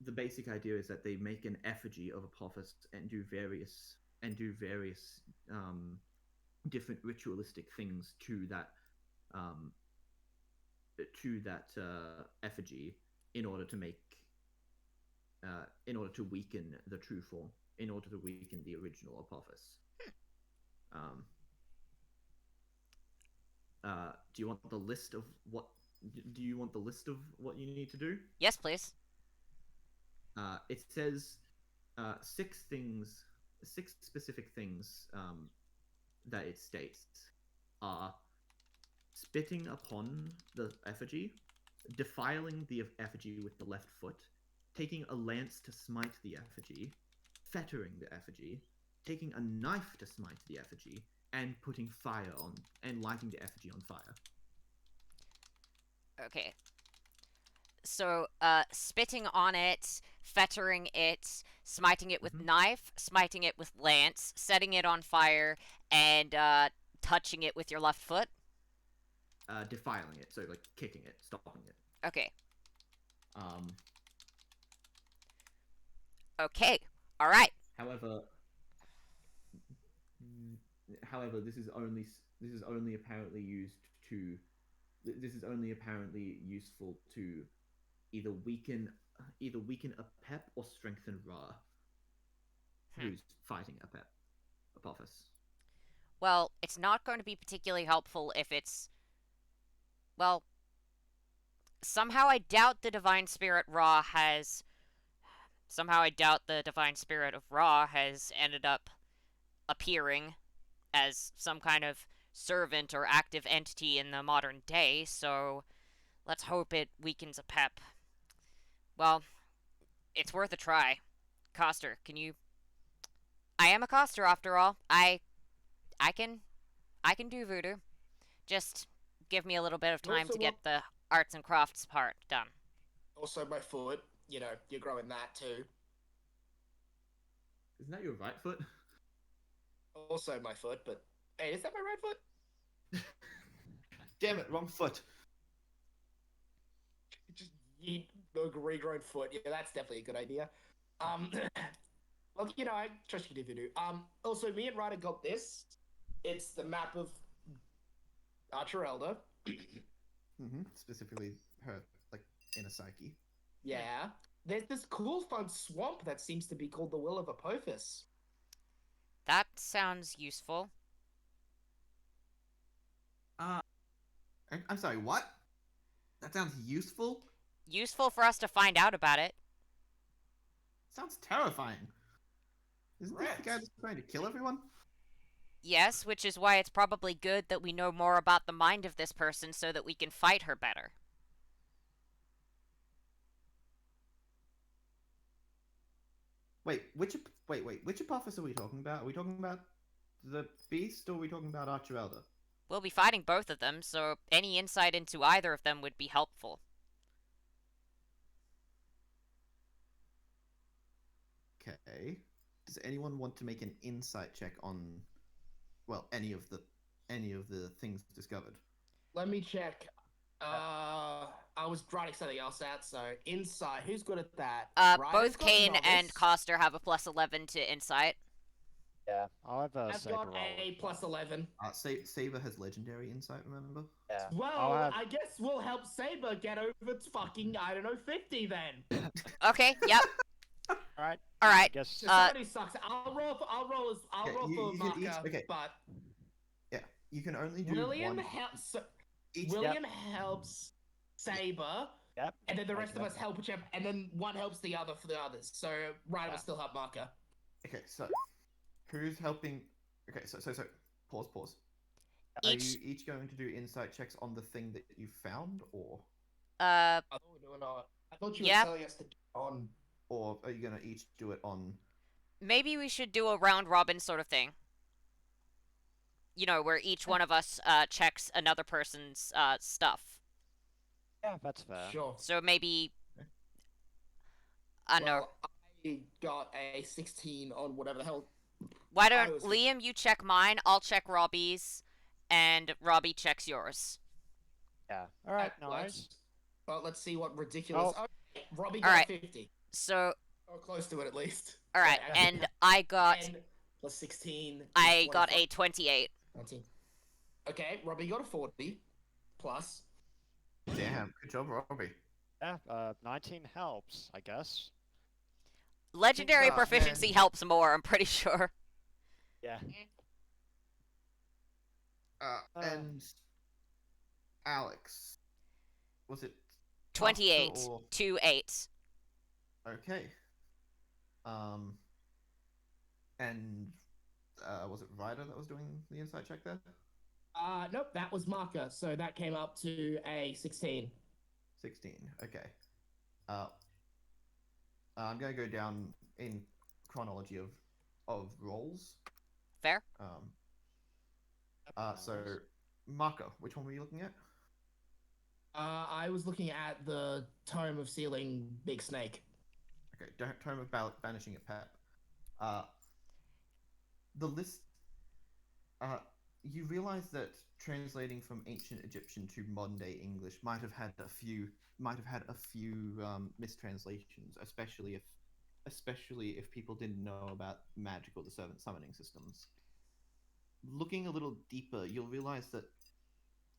The basic idea is that they make an effigy of Apophis and do various different ritualistic things to that effigy in order to weaken the true form, in order to weaken the original Apophis. Do you want the list of what? Do you want the list of what you need to do? Yes, please. It says six specific things that it states are spitting upon the effigy, defiling the effigy with the left foot, taking a lance to smite the effigy, fettering the effigy, taking a knife to smite the effigy, and putting fire on, and lighting the effigy on fire. Okay. So, spitting on it, fettering it, smiting it with knife, smiting it with lance, setting it on fire, and touching it with your left foot. Defiling it, so like kicking it, stopping it. Okay. Um, Okay. All right. However, this is only apparently useful to either weaken Apep or strengthen Ra, who's fighting Apophis. Well, it's not going to be particularly helpful if it's... Well, somehow I doubt the Divine Spirit of Ra has ended up appearing as some kind of servant or active entity in the modern day, so let's hope it weakens Apep. Well, it's worth a try. Coster, can you... I am a Coster, after all. I can do voodoo. Just give me a little bit of time Also, to get the arts and crafts part done. Also, my foot. You know, you're growing that too. Isn't that your right foot? Also, my foot. But hey, is that my right foot? Damn it, wrong foot. Just yeet the regrown foot. Yeah, that's definitely a good idea. Well, you know, I trust you to do. Also, me and Ryder got this. It's the map of Archer Elder. Specifically her, like, inner psyche. Yeah. There's this cool, fun swamp that seems to be called the Will of Apophis. That sounds useful. I'm sorry, what? That sounds useful? Useful for us to find out about it. Sounds terrifying. Isn't this the guy Right. that's trying to kill everyone? Yes, which is why it's probably good that we know more about the mind of this person so that we can fight her better. Wait, which Apophis are we talking about? Are we talking about the Beast or are we talking about Archer Elder? We'll be fighting both of them, so any insight into either of them would be helpful. Okay. Does anyone want to make an insight check on, well, any of the things discovered? Let me check. I was writing something else out, so insight. Who's good at that? Ryder's Both got Kane and novice. Coster have a +11 to insight. Yeah, I'll have a I've saber got roll. a +11. Saber has legendary insight, remember? Yeah. Well, I'll have... I guess we'll help Saber get over to fucking, I don't know, 50 then. Okay, yep. Alright. Alright. Guess... Society sucks. I'll roll for Okay, for you can marker, each- okay. but Yeah, you can only do William one. helps. Each, William helps Saber, Yep. and then the rest of Okay. us help each other, and then one helps the other for the others. So Ryder will Yeah. still have marker. Okay, so who's helping? Okay, so pause. Each- Are you each going to do insight checks on the thing that you found, or I thought we were doing I thought you Yep. were telling us to do it on. are you gonna each do it on? Maybe we should do a round robin sort of thing. You know, where each one of us checks another person's stuff. Yeah, that's fair. Sure. So maybe I don't know. Well, I got a 16 on whatever the hell. Why I don't was- Liam, you check mine, I'll check Robbie's, and Robbie checks yours. Yeah. Alright, that nice. works. Well, let's see what ridiculous. Oh. Okay, Robbie got Alright. 50. So, Or close to it at least. alright, Yeah, and I got 10 plus 16. I got 25. a 28. 19. Okay, Robbie got a 40 plus. Damn, good job, Robbie. Yeah, 19 helps, I guess. Legendary Ah, proficiency man. helps more, I'm pretty sure. Yeah. And Alex, was it 28 Costa or- to 8. Okay. And was it Ryder that was doing the insight check there? Nope, that was marker, so that came up to a 16. 16. Okay. I'm gonna go down in chronology of rolls. Fair? So Marco, which one were you looking at? I was looking at the Tome of Sealing Big Snake. Okay, Tome of Banishing at Pep. The list. You realize that translating from ancient Egyptian to modern day English might have had a few mistranslations, especially if people didn't know about magical discernment summoning systems. Looking a little deeper, you'll realize that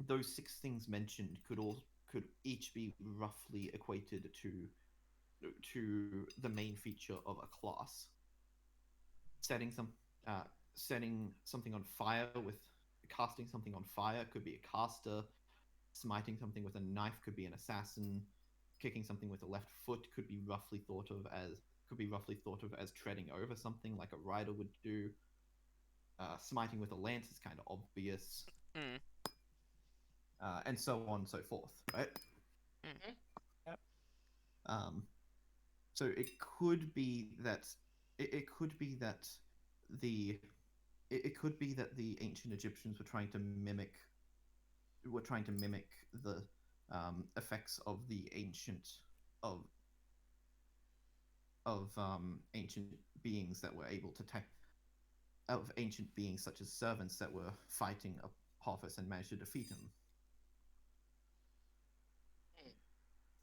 those 6 things mentioned could each be roughly equated to the main feature of a class. Setting something on fire with casting something on fire could be a caster. Smiting something with a knife could be an assassin. Kicking something with a left foot could be roughly thought of as treading over something like a rider would do. Smiting with a lance is kind of obvious. Mm. And so on and so forth, right? Mhm. Yep. So it could be that the ancient Egyptians were trying to mimic the effects of the ancient of ancient beings that were able to of ancient beings such as servants that were fighting Apophis and managed to defeat him.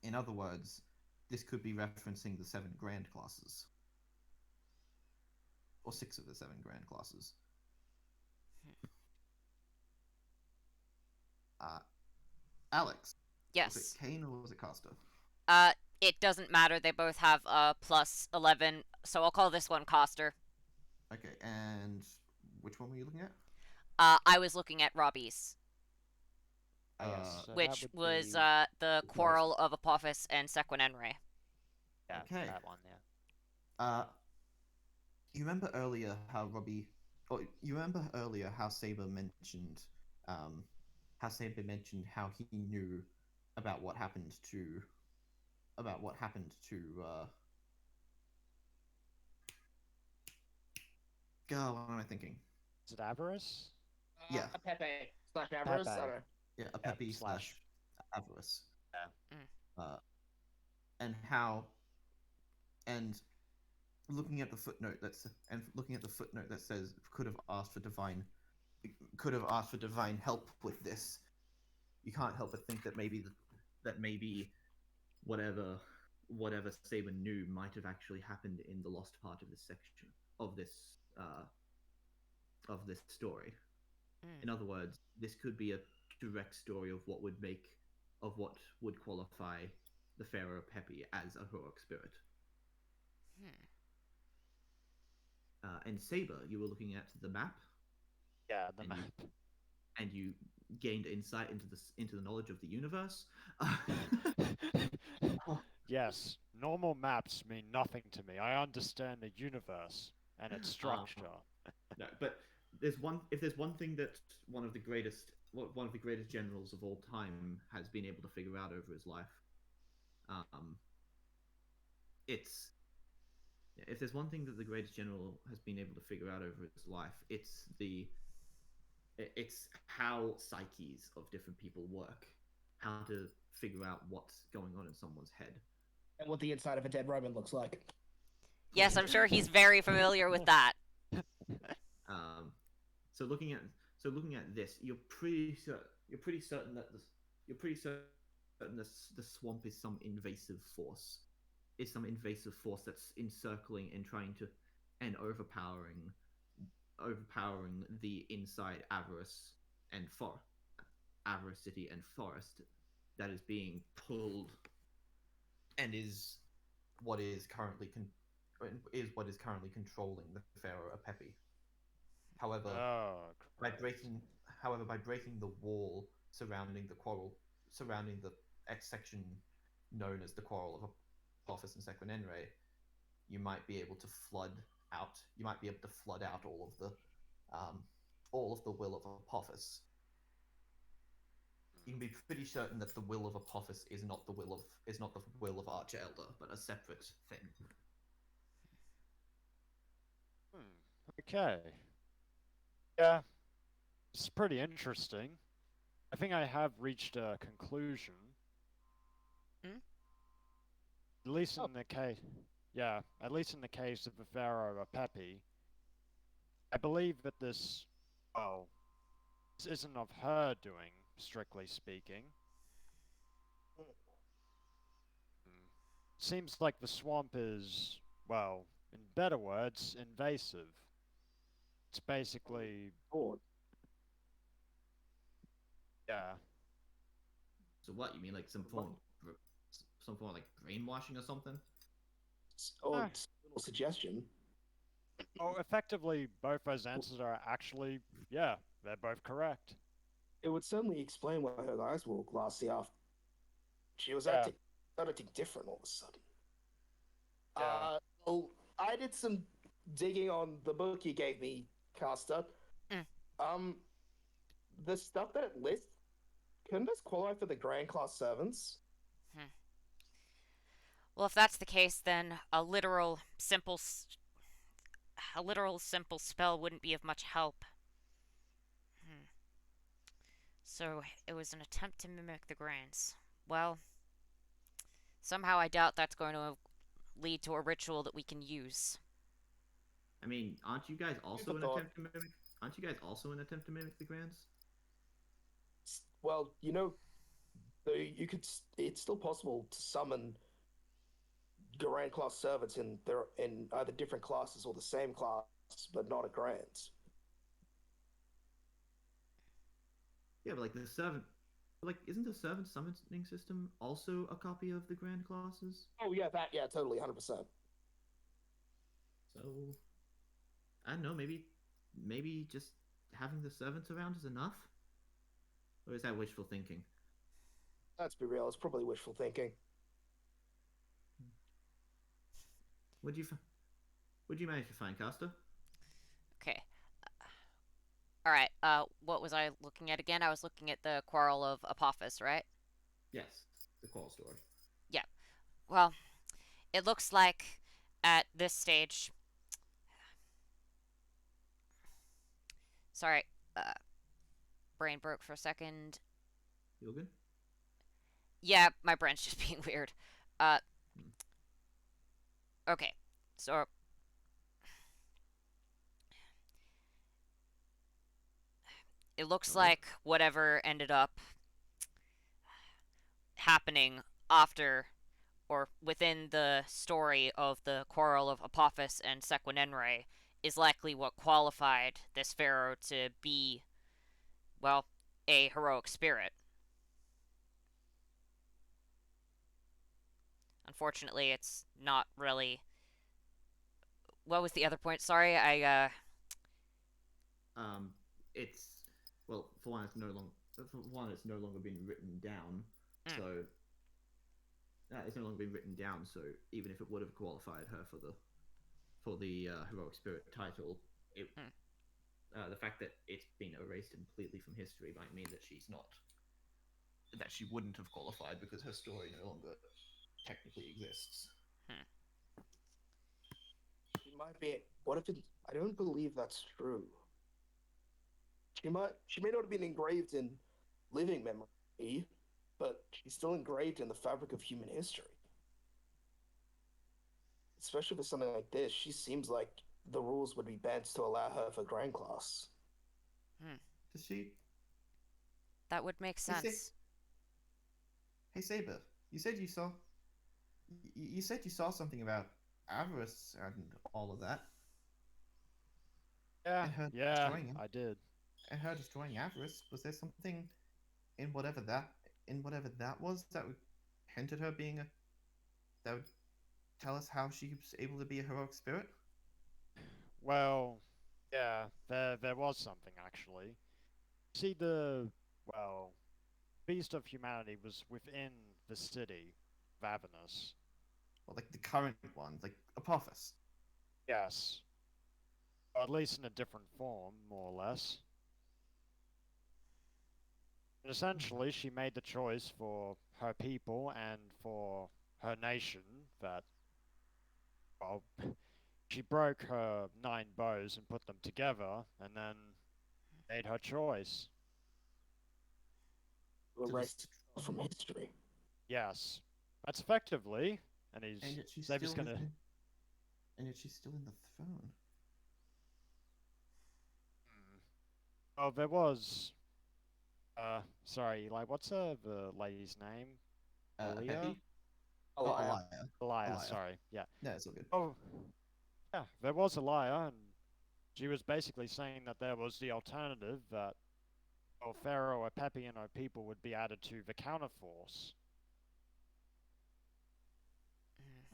In other words, this could be referencing the 7 grand classes. Or 6 of the 7 grand classes. Alex, was Yes. it Kane or was it Caster? It doesn't matter. They both have plus 11, so I'll call this one Coster. Okay, and which one were you looking at? I was looking at Robbie's, Yes, so that which would was be- the quarrel of Apophis and Sequinenre. Yeah, Okay. that one, yeah. You remember earlier how you remember earlier how Saber mentioned, how he knew about what happened to, God, what am I thinking? Is it Avarice? Yeah. A Pepe slash Avarice. I Pepe. don't know. Yeah, a Yep, Pepe slash- slash Avarice. Yeah. And looking at the footnote that says could have asked for divine help with this. You can't help but think that maybe whatever Saber knew might have actually happened in the lost part of this section of this story. In other words, this could be a direct story of what would qualify the Pharaoh Pepi as a heroic spirit. And Saber, you were looking at the map, Yeah, the And map. and you gained insight into the knowledge of the universe. Yes, normal maps mean nothing to me. I understand the universe and its structure. No, but if there's one thing that one of the greatest generals of all time has been able to figure out over his life, it's if there's one thing that the greatest general has been able to figure out over his life, it's how psyches of different people work, how to figure out what's going on in someone's head. And what the inside of a dead Roman looks like. Yes, I'm sure he's very familiar with that. So looking at this, you're pretty certain that the swamp is some invasive force. Is some invasive force that's encircling and trying to and overpowering the inside Avarice City and Forest that is being pulled and is what is currently controlling the Pharaoh Pepi. However, Oh, by correct. breaking the wall surrounding the X section known as the Quarrel of Apophis and Sequinenre, you might be able to flood out all of the will of Apophis. You can be pretty certain that the will of Apophis is not the will of Archer Elder, but a separate thing. Okay. Yeah, it's pretty interesting. I think I have reached a conclusion. At least in the case, yeah, at least in the case of the Pharaoh Pepi, I believe that this isn't of her doing, strictly speaking. Seems like the swamp is, well, in better words, invasive. It's basically, Or yeah, So what you mean, like some form of like brainwashing or something? or little suggestion. oh, effectively, both those answers are actually, yeah, they're both correct. It would certainly explain why her eyes were all glassy after she was Yeah. acting different all of a sudden. Yeah. Well, I did some digging on the book you gave me, Caster. The stuff that it lists, couldn't this qualify for the Grand Class servants? Well, if that's the case, then a literal simple spell wouldn't be of much help. So it was an attempt to mimic the Grands. Well, Somehow I doubt that's going to lead to a ritual that we can use. I mean, aren't you guys also a an thought. attempt to mimic? Aren't you guys also an attempt to mimic the Grands? Well, you know, you could. It's still possible to summon Grand class servants in either different classes or the same class, but not a Grand. Yeah, but like the servant, like isn't the servant summoning system also a copy of the Grand classes? Oh yeah, totally, 100%. So I don't know. Maybe just having the servants around is enough, or is that wishful thinking? Let's be real, it's probably wishful thinking. Would you? Would you manage to find Caster? Okay. All right. What was I looking at again? I was looking at the Quarrel of Apophis, right? Yes, the call story. Yeah. Well, it looks like at this stage. Sorry, brain broke for a second. You all good? Yeah, my brain's just being weird. Okay, so it looks Alright. like whatever ended up happening after or within the story of the quarrel of Apophis and Sequinenre is likely what qualified this pharaoh to be, well, a heroic spirit. Unfortunately, it's not really. What was the other point? Sorry, It's well, for one, it's no longer been written down. Mm. So it's no longer been written down. So even if it would have qualified her for the heroic spirit title, the fact that it's been erased completely from history might mean that she wouldn't have qualified because her story no longer technically exists. She might be. What if it? I don't believe that's true. She may not have been engraved in living memory, but she's still engraved in the fabric of human history. Especially for something like this, she seems like the rules would be bent to allow her for Grand class. Does she? that would make Hey, sense. Hey Saber, you said you saw. You said you saw something about avarice and all of that. Yeah, And her yeah, destroying him. I did. And her destroying avarice. Was there something in whatever that was that would hint at her being a that would tell us how she was able to be a heroic spirit? Well, yeah, there was something actually. See, well, Beast of Humanity was within the city, Vavanus. Well, like the current one, like Apophis. Yes. Or at least in a different form, more or less. And essentially, she made the choice for her people and for her nation that, well, she broke her 9 bows and put them together, and then made her choice. Erased from history. Yes, that's effectively, and And yet she's they're still just gonna. And yet she's still in the throne. Oh, there was. Sorry, like, what's the lady's name? Aaliyah? Peppy? Alaya. Elia, Elia. sorry, yeah. No, it's all good. Oh, yeah, there was Elia, and she was basically saying that there was the alternative that, well, Pharaoh, Pepi, and her people would be added to the counterforce.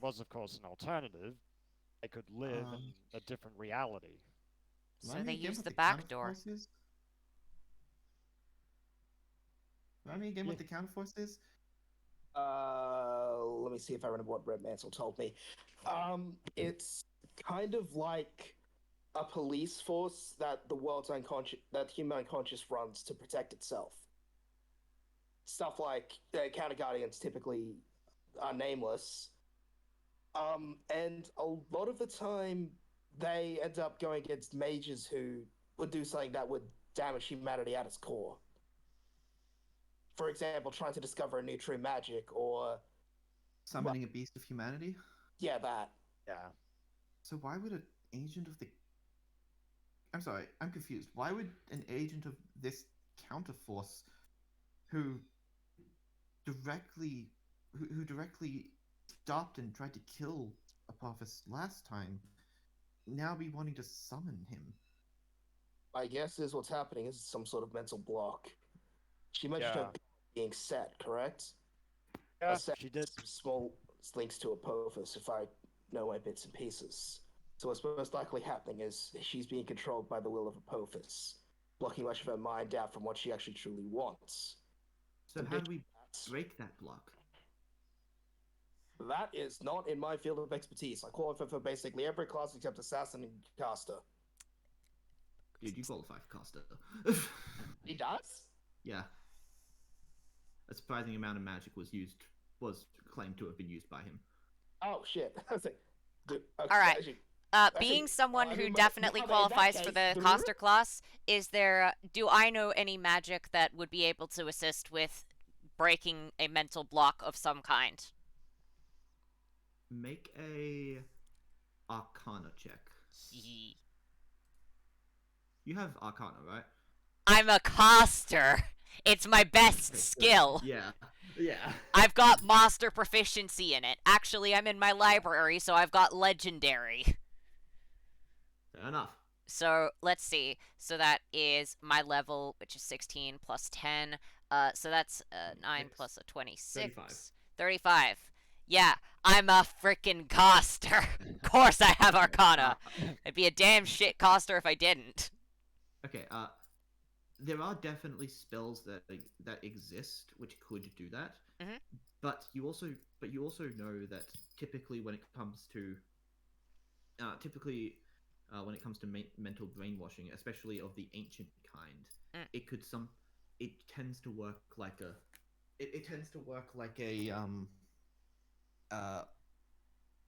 Was, of course, an alternative. They could live in a different reality. So Remind they me again used what the the back door. counterforce is? Remind me again what the counterforce is? Let me see if I remember what Red Mantle told me. It's kind of like a police force that the world's unconscious, that human unconscious runs to protect itself. Stuff like counter guardians typically are nameless. And a lot of the time they end up going against mages who would do something that would damage humanity at its core. For example, trying to discover a new true magic or Summoning a beast of humanity? Yeah, that. Yeah. So why would an agent of the... I'm sorry, I'm confused. Why would an agent of this counterforce who directly stopped and tried to kill Apophis last time now be wanting to summon him? I guess is what's happening is some sort of mental block. She mentioned Yeah. her being set, correct? Yeah, Set she did. some small links to Apophis, if I know my bits and pieces. So what's most likely happening is she's being controlled by the will of Apophis, blocking much of her mind out from what she actually truly wants. So The how big do we bats- break that block? That is not in my field of expertise. I qualify for basically every class except Assassin and Caster. Dude, you qualify for caster. He does? Yeah. A surprising amount of magic was claimed to have been used by him. Oh shit! I was like, dude, okay, All right. actually, Being someone I who mean, definitely in that qualifies for case, the caster class, is there? Do I know any magic that would be able to assist with breaking a mental block of some kind? Make a Arcana check. You have Arcana, right? I'm a caster. It's my best Okay, good. skill. Yeah. Yeah. I've got master proficiency in it. Actually, I'm in my library, so I've got legendary. Fair enough. So let's see. So that is my level, which is 16 plus 10. So that's 9 Six. plus a 26. 35. 35. Yeah, I'm a freaking caster. Of course I have Arcana. I'd be a damn shit caster if I didn't. Okay, there are definitely spells that exist which could do that. Mhm. But you also know that typically when it comes to mental brainwashing, especially of the ancient kind, Mm. it tends to work like a it tends to work like a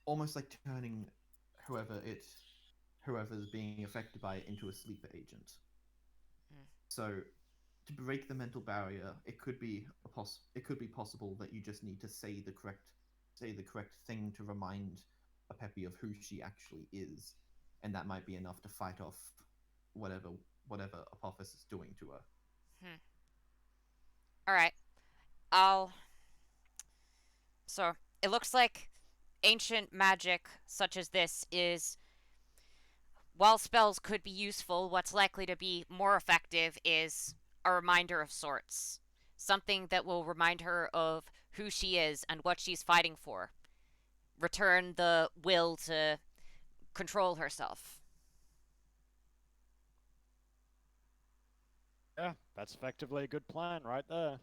almost like turning whoever's being affected by it into a sleeper agent. Mm. So to break the mental barrier, it could be possible that you just need to say the correct thing to remind Apepi of who she actually is, and that might be enough to fight off whatever Apophis is doing to her. Alright. So, it looks like ancient magic such as this is... While spells could be useful, what's likely to be more effective is a reminder of sorts. Something that will remind her of who she is and what she's fighting for. Return the will to control herself. Yeah, that's effectively a good plan right there.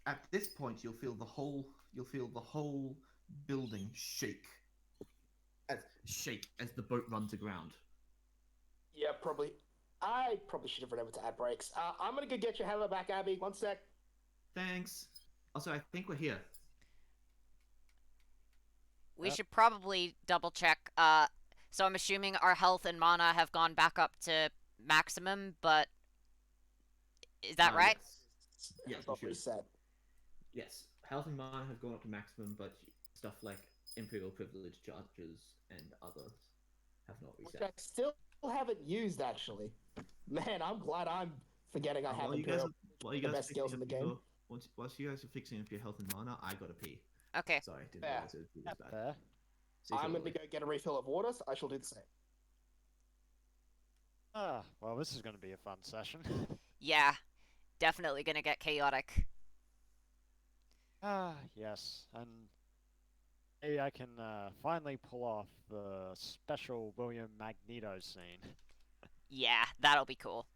At this point, you'll feel the whole building shake as the boat runs aground. Yeah, probably. I probably should have remembered to add brakes. I'm gonna go get your hammer back, Abby. One sec. Thanks. Also, I think we're here. We Yep. should probably double check. So I'm assuming our health and mana have gone back up to maximum, but is that right? Yes. Yes, It's we not should. reset. Yes, health and mana have gone up to maximum, but stuff like Imperial Privilege charges and others have not Which reset. I still haven't used, actually. Man, I'm glad I'm forgetting I have While you guys Imperial. are, while you the guys best are skills fixing in the up game. your- once you guys are fixing up your health and mana, I gotta pee. Okay. Sorry, didn't Fair. realize it was this bad. Fair. See you I'm gonna shortly. go get a refill of water, so I shall do the same. Ah, well, this is going to be a fun session. Yeah. Definitely gonna get chaotic. Ah, yes, and maybe I can finally pull off the special William Magneto scene. Yeah, that'll be cool.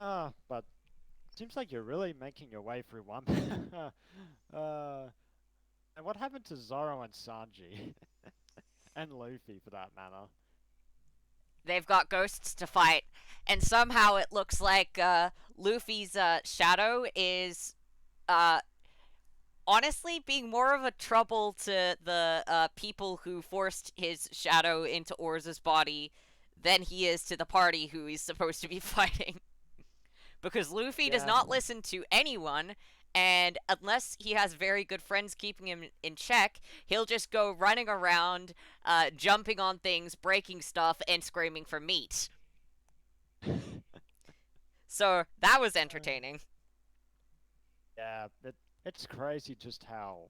Ah, but seems like you're really making your way through one. And what happened to Zoro and Sanji? And Luffy, for that matter. They've got ghosts to fight, and somehow it looks like Luffy's shadow is honestly being more of a trouble to the people who forced his shadow into Orz's body than he is to the party who he's supposed to be fighting. Because Luffy does Yeah. not listen to anyone, and unless he has very good friends keeping him in check, he'll just go running around, jumping on things, breaking stuff, and screaming for meat. So that was entertaining. Yeah, it's crazy just how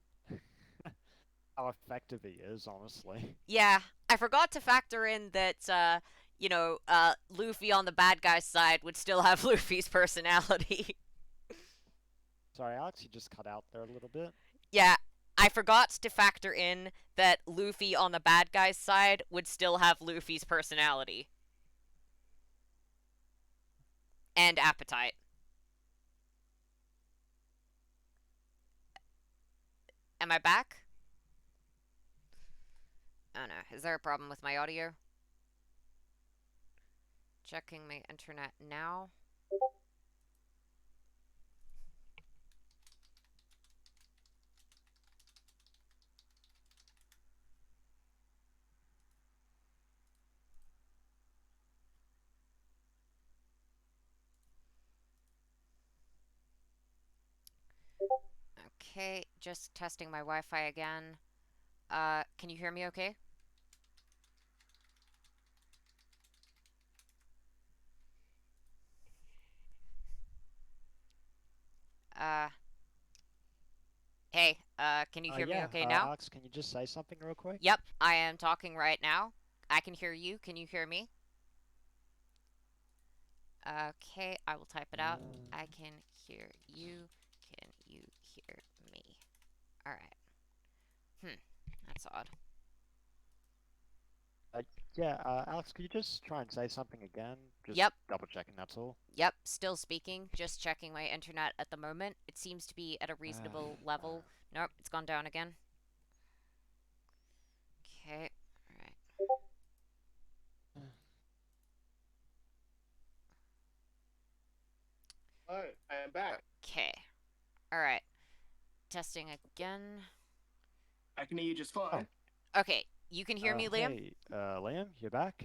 how effective he is, honestly. Yeah, I forgot to factor in that, Luffy on the bad guy's side would still have Luffy's personality. Sorry, Alex, you just cut out there a little bit. Yeah, I forgot to factor in that Luffy on the bad guy's side would still have Luffy's personality. And appetite. Am I back? Oh no, is there a problem with my audio? Checking my internet now. Okay, just testing my Wi-Fi again. Can you hear me okay? Uh, hey, can you hear me Yeah, okay now? Alex, can you just say something real quick? Yep, I am talking right now. I can hear you. Can you hear me? Okay, I will type it out. I can hear you. Can you hear me? Alright. That's odd. Yeah, Alex, could you just try and say something again? Just Yep. double checking, that's all. Yep, still speaking. Just checking my internet at the moment. It seems to be at a reasonable level. Nope, it's gone down again. Okay, alright. Alright, I am back. Okay. Alright. Testing again. I can hear you just fine. Okay, you can hear me, Liam? Hey, Liam, you're back?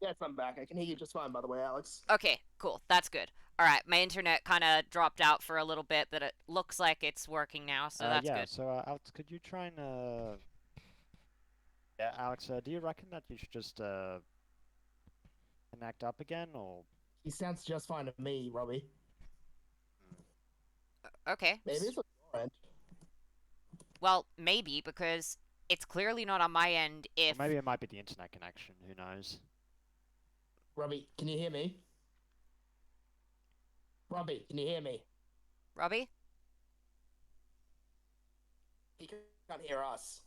Yes, I'm back. I can hear you just fine, by the way, Alex. Okay, cool. That's good. Alright, my internet kind of dropped out for a little bit, but it looks like it's working now, so that's yeah, good. so Alex, could you try and yeah, Alex, do you reckon that you should just connect up again, or He sounds just fine to me, Robbie. Okay. Maybe it's on your end. Well, maybe, because it's clearly not on my end or if... maybe it might be the internet connection, who knows? Robbie, can you hear me? Robbie, can you hear me? Robbie? He can't hear us.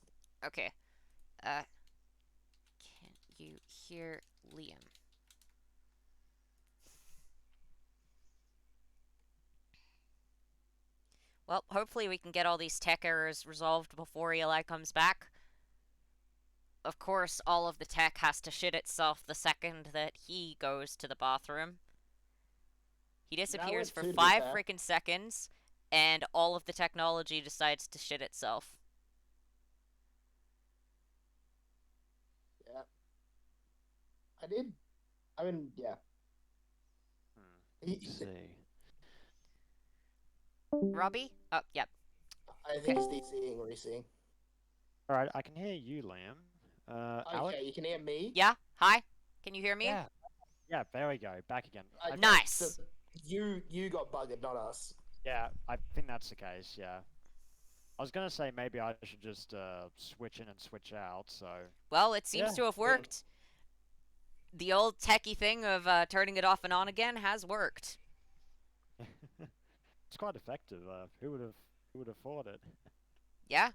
Okay. Can you hear Liam? Well, hopefully we can get all these tech errors resolved before Eli comes back. Of course, all of the tech has to shit itself the second that he goes to the bathroom. He disappears for 5 freaking seconds, and all of the technology decides to shit itself. Yeah. Yeah. Let's see. Robbie? Oh, yep. I think he's DCing or reseeing. Alright, I can hear you, Liam. Alex? Okay, you can hear me? Yeah? Hi? Can you hear me? Yeah. Yeah, there we go. Back again. Nice. So you got bugged, not us. Yeah, I think that's the case, yeah. I was gonna say maybe I should just switch in and switch out, so... Well, it seems Yeah. to have worked. The old techie thing of turning it off and on again has worked. It's quite effective. Who would have thought it? Yeah.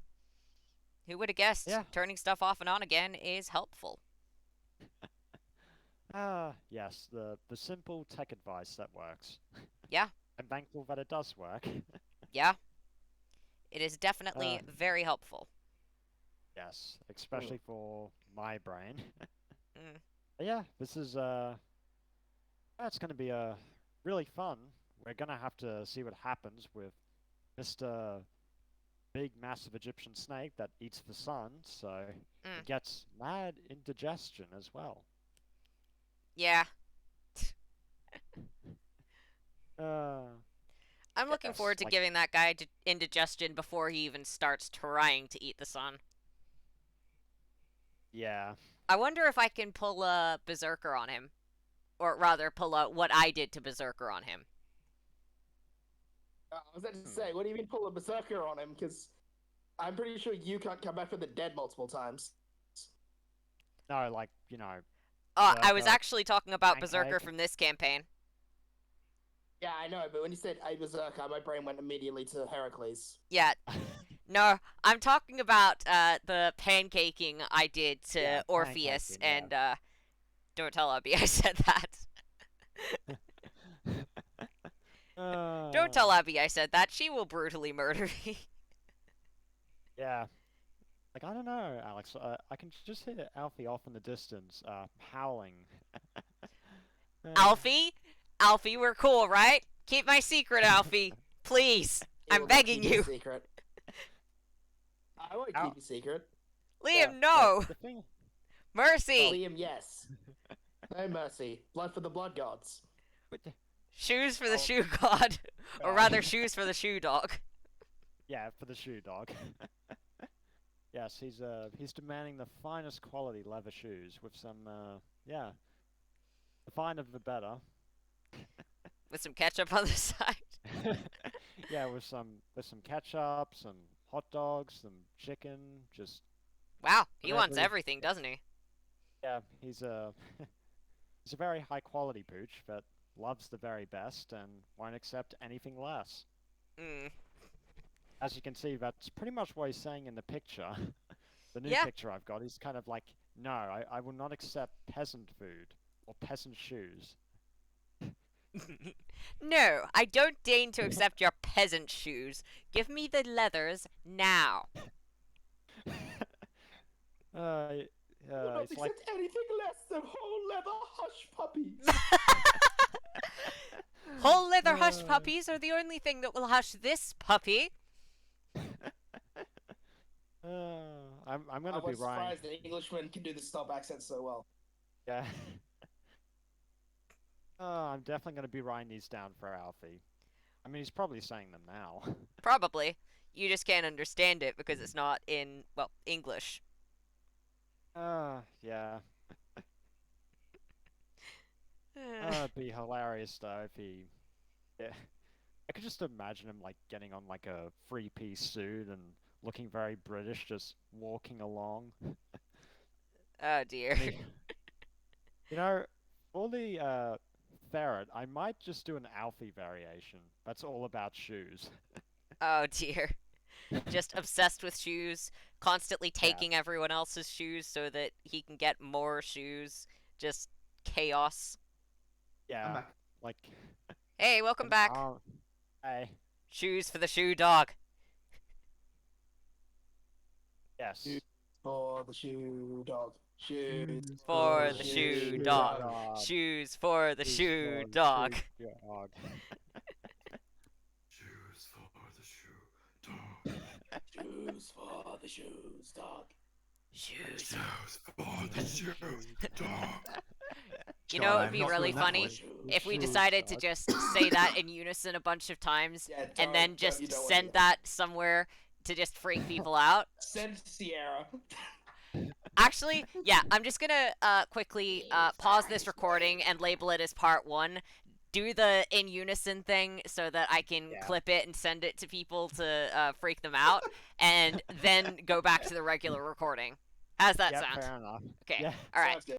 Who would have guessed Yeah. turning stuff off and on again is helpful? Yes, the simple tech advice that works. Yeah. I'm thankful that it does work. Yeah. It is definitely very helpful. Yes, especially for my brain. Mm. But yeah, this is it's gonna be really fun. We're gonna have to see what happens with Mr. Big massive Egyptian snake that eats the sun, so it gets mad indigestion as well. Yeah. I'm looking Yes, forward to like- giving that guy indigestion before he even starts trying to eat the sun. Yeah. I wonder if I can pull a Berserker on him. Or rather, pull out what I did to Berserker on him. I was about to say, what do you mean pull a berserker on him? Because I'm pretty sure you can't come back from the dead multiple times. No, like, you know. I was Berserker, actually talking about Berserker pancake. from this campaign. Yeah, I know, but when you said a berserker, my brain went immediately to Heracles. Yeah, no, I'm talking about the pancaking I did to Yeah, Orpheus, pancaking, yeah. and don't tell Abby I said that. Don't tell Abby I said that. She will brutally murder me. Yeah. Like, I don't know, Alex. I can just hear Alfie off in the distance, howling. Alfie, Alfie, we're cool, right? Keep my secret, Alfie, please. He I'm will not begging keep your you, Secret. I won't Ow. keep your secret. Liam. No The thing, mercy. Liam, yes. No mercy. Blood for the blood gods. but the- Shoes for the Oh. shoe god, or God. rather, shoes for the shoe dog. yeah, for the shoe dog. Yes, he's demanding the finest quality leather shoes with some, yeah, the finer the better. With some ketchup on the side. Yeah, with some ketchup, some hot dogs, some chicken, just Wow, he wants Whatever. everything, doesn't he? yeah, he's a he's a very high quality pooch that loves the very best and won't accept anything less. Mm. As you can see, that's pretty much what he's saying in the picture. The new Yeah. picture I've got, he's kind of like, no, I will not accept peasant food or peasant shoes. No, I don't deign to accept your peasant shoes. Give me the leathers now. I will not It's like, accept anything less than whole leather hush puppies. Whole leather hush Uh. puppies are the only thing that will hush this puppy. I'm I gonna be was Ryan. surprised that Englishmen can do the stop accent so well. Yeah. I'm definitely gonna be writing these down for Alfie. I mean, he's probably saying them now. Probably. You just can't understand it because it's not in, well, English. Yeah. It'd be hilarious though if he. Yeah. I could just imagine him like getting on like a three-piece suit and looking very British, just walking along. Oh dear. And he- You know, for the ferret, I might just do an Alfie variation. That's all about shoes. Oh dear. Just obsessed with shoes, constantly taking everyone else's shoes so that he can get more shoes. Just chaos. I'm Yeah, back. like. Hey, welcome an back. arm- Hey, Shoes for the shoe dog. yes. Shoes. For the shoe dog. Shoes. For the shoe dog. Shoes for the shoe dog. Dog. Shoes for the shoe dog. Shoes for the shoes dog. Shoes. Shoes for the shoe dog. You know, it would be really funny if we Shoes decided to dog. just say that in unison a bunch of times Yeah, and then don't- just you don't wanna send do that somewhere to just freak people out. Send Sierra. Actually, yeah, I'm just gonna quickly pause this recording and label it as part 1. Do the in unison thing so that I can Yeah. clip it and send it to people to freak them out, and then go back to the regular recording. How's that Yep, sound? fair enough. Okay, Yeah. alright. Sounds good.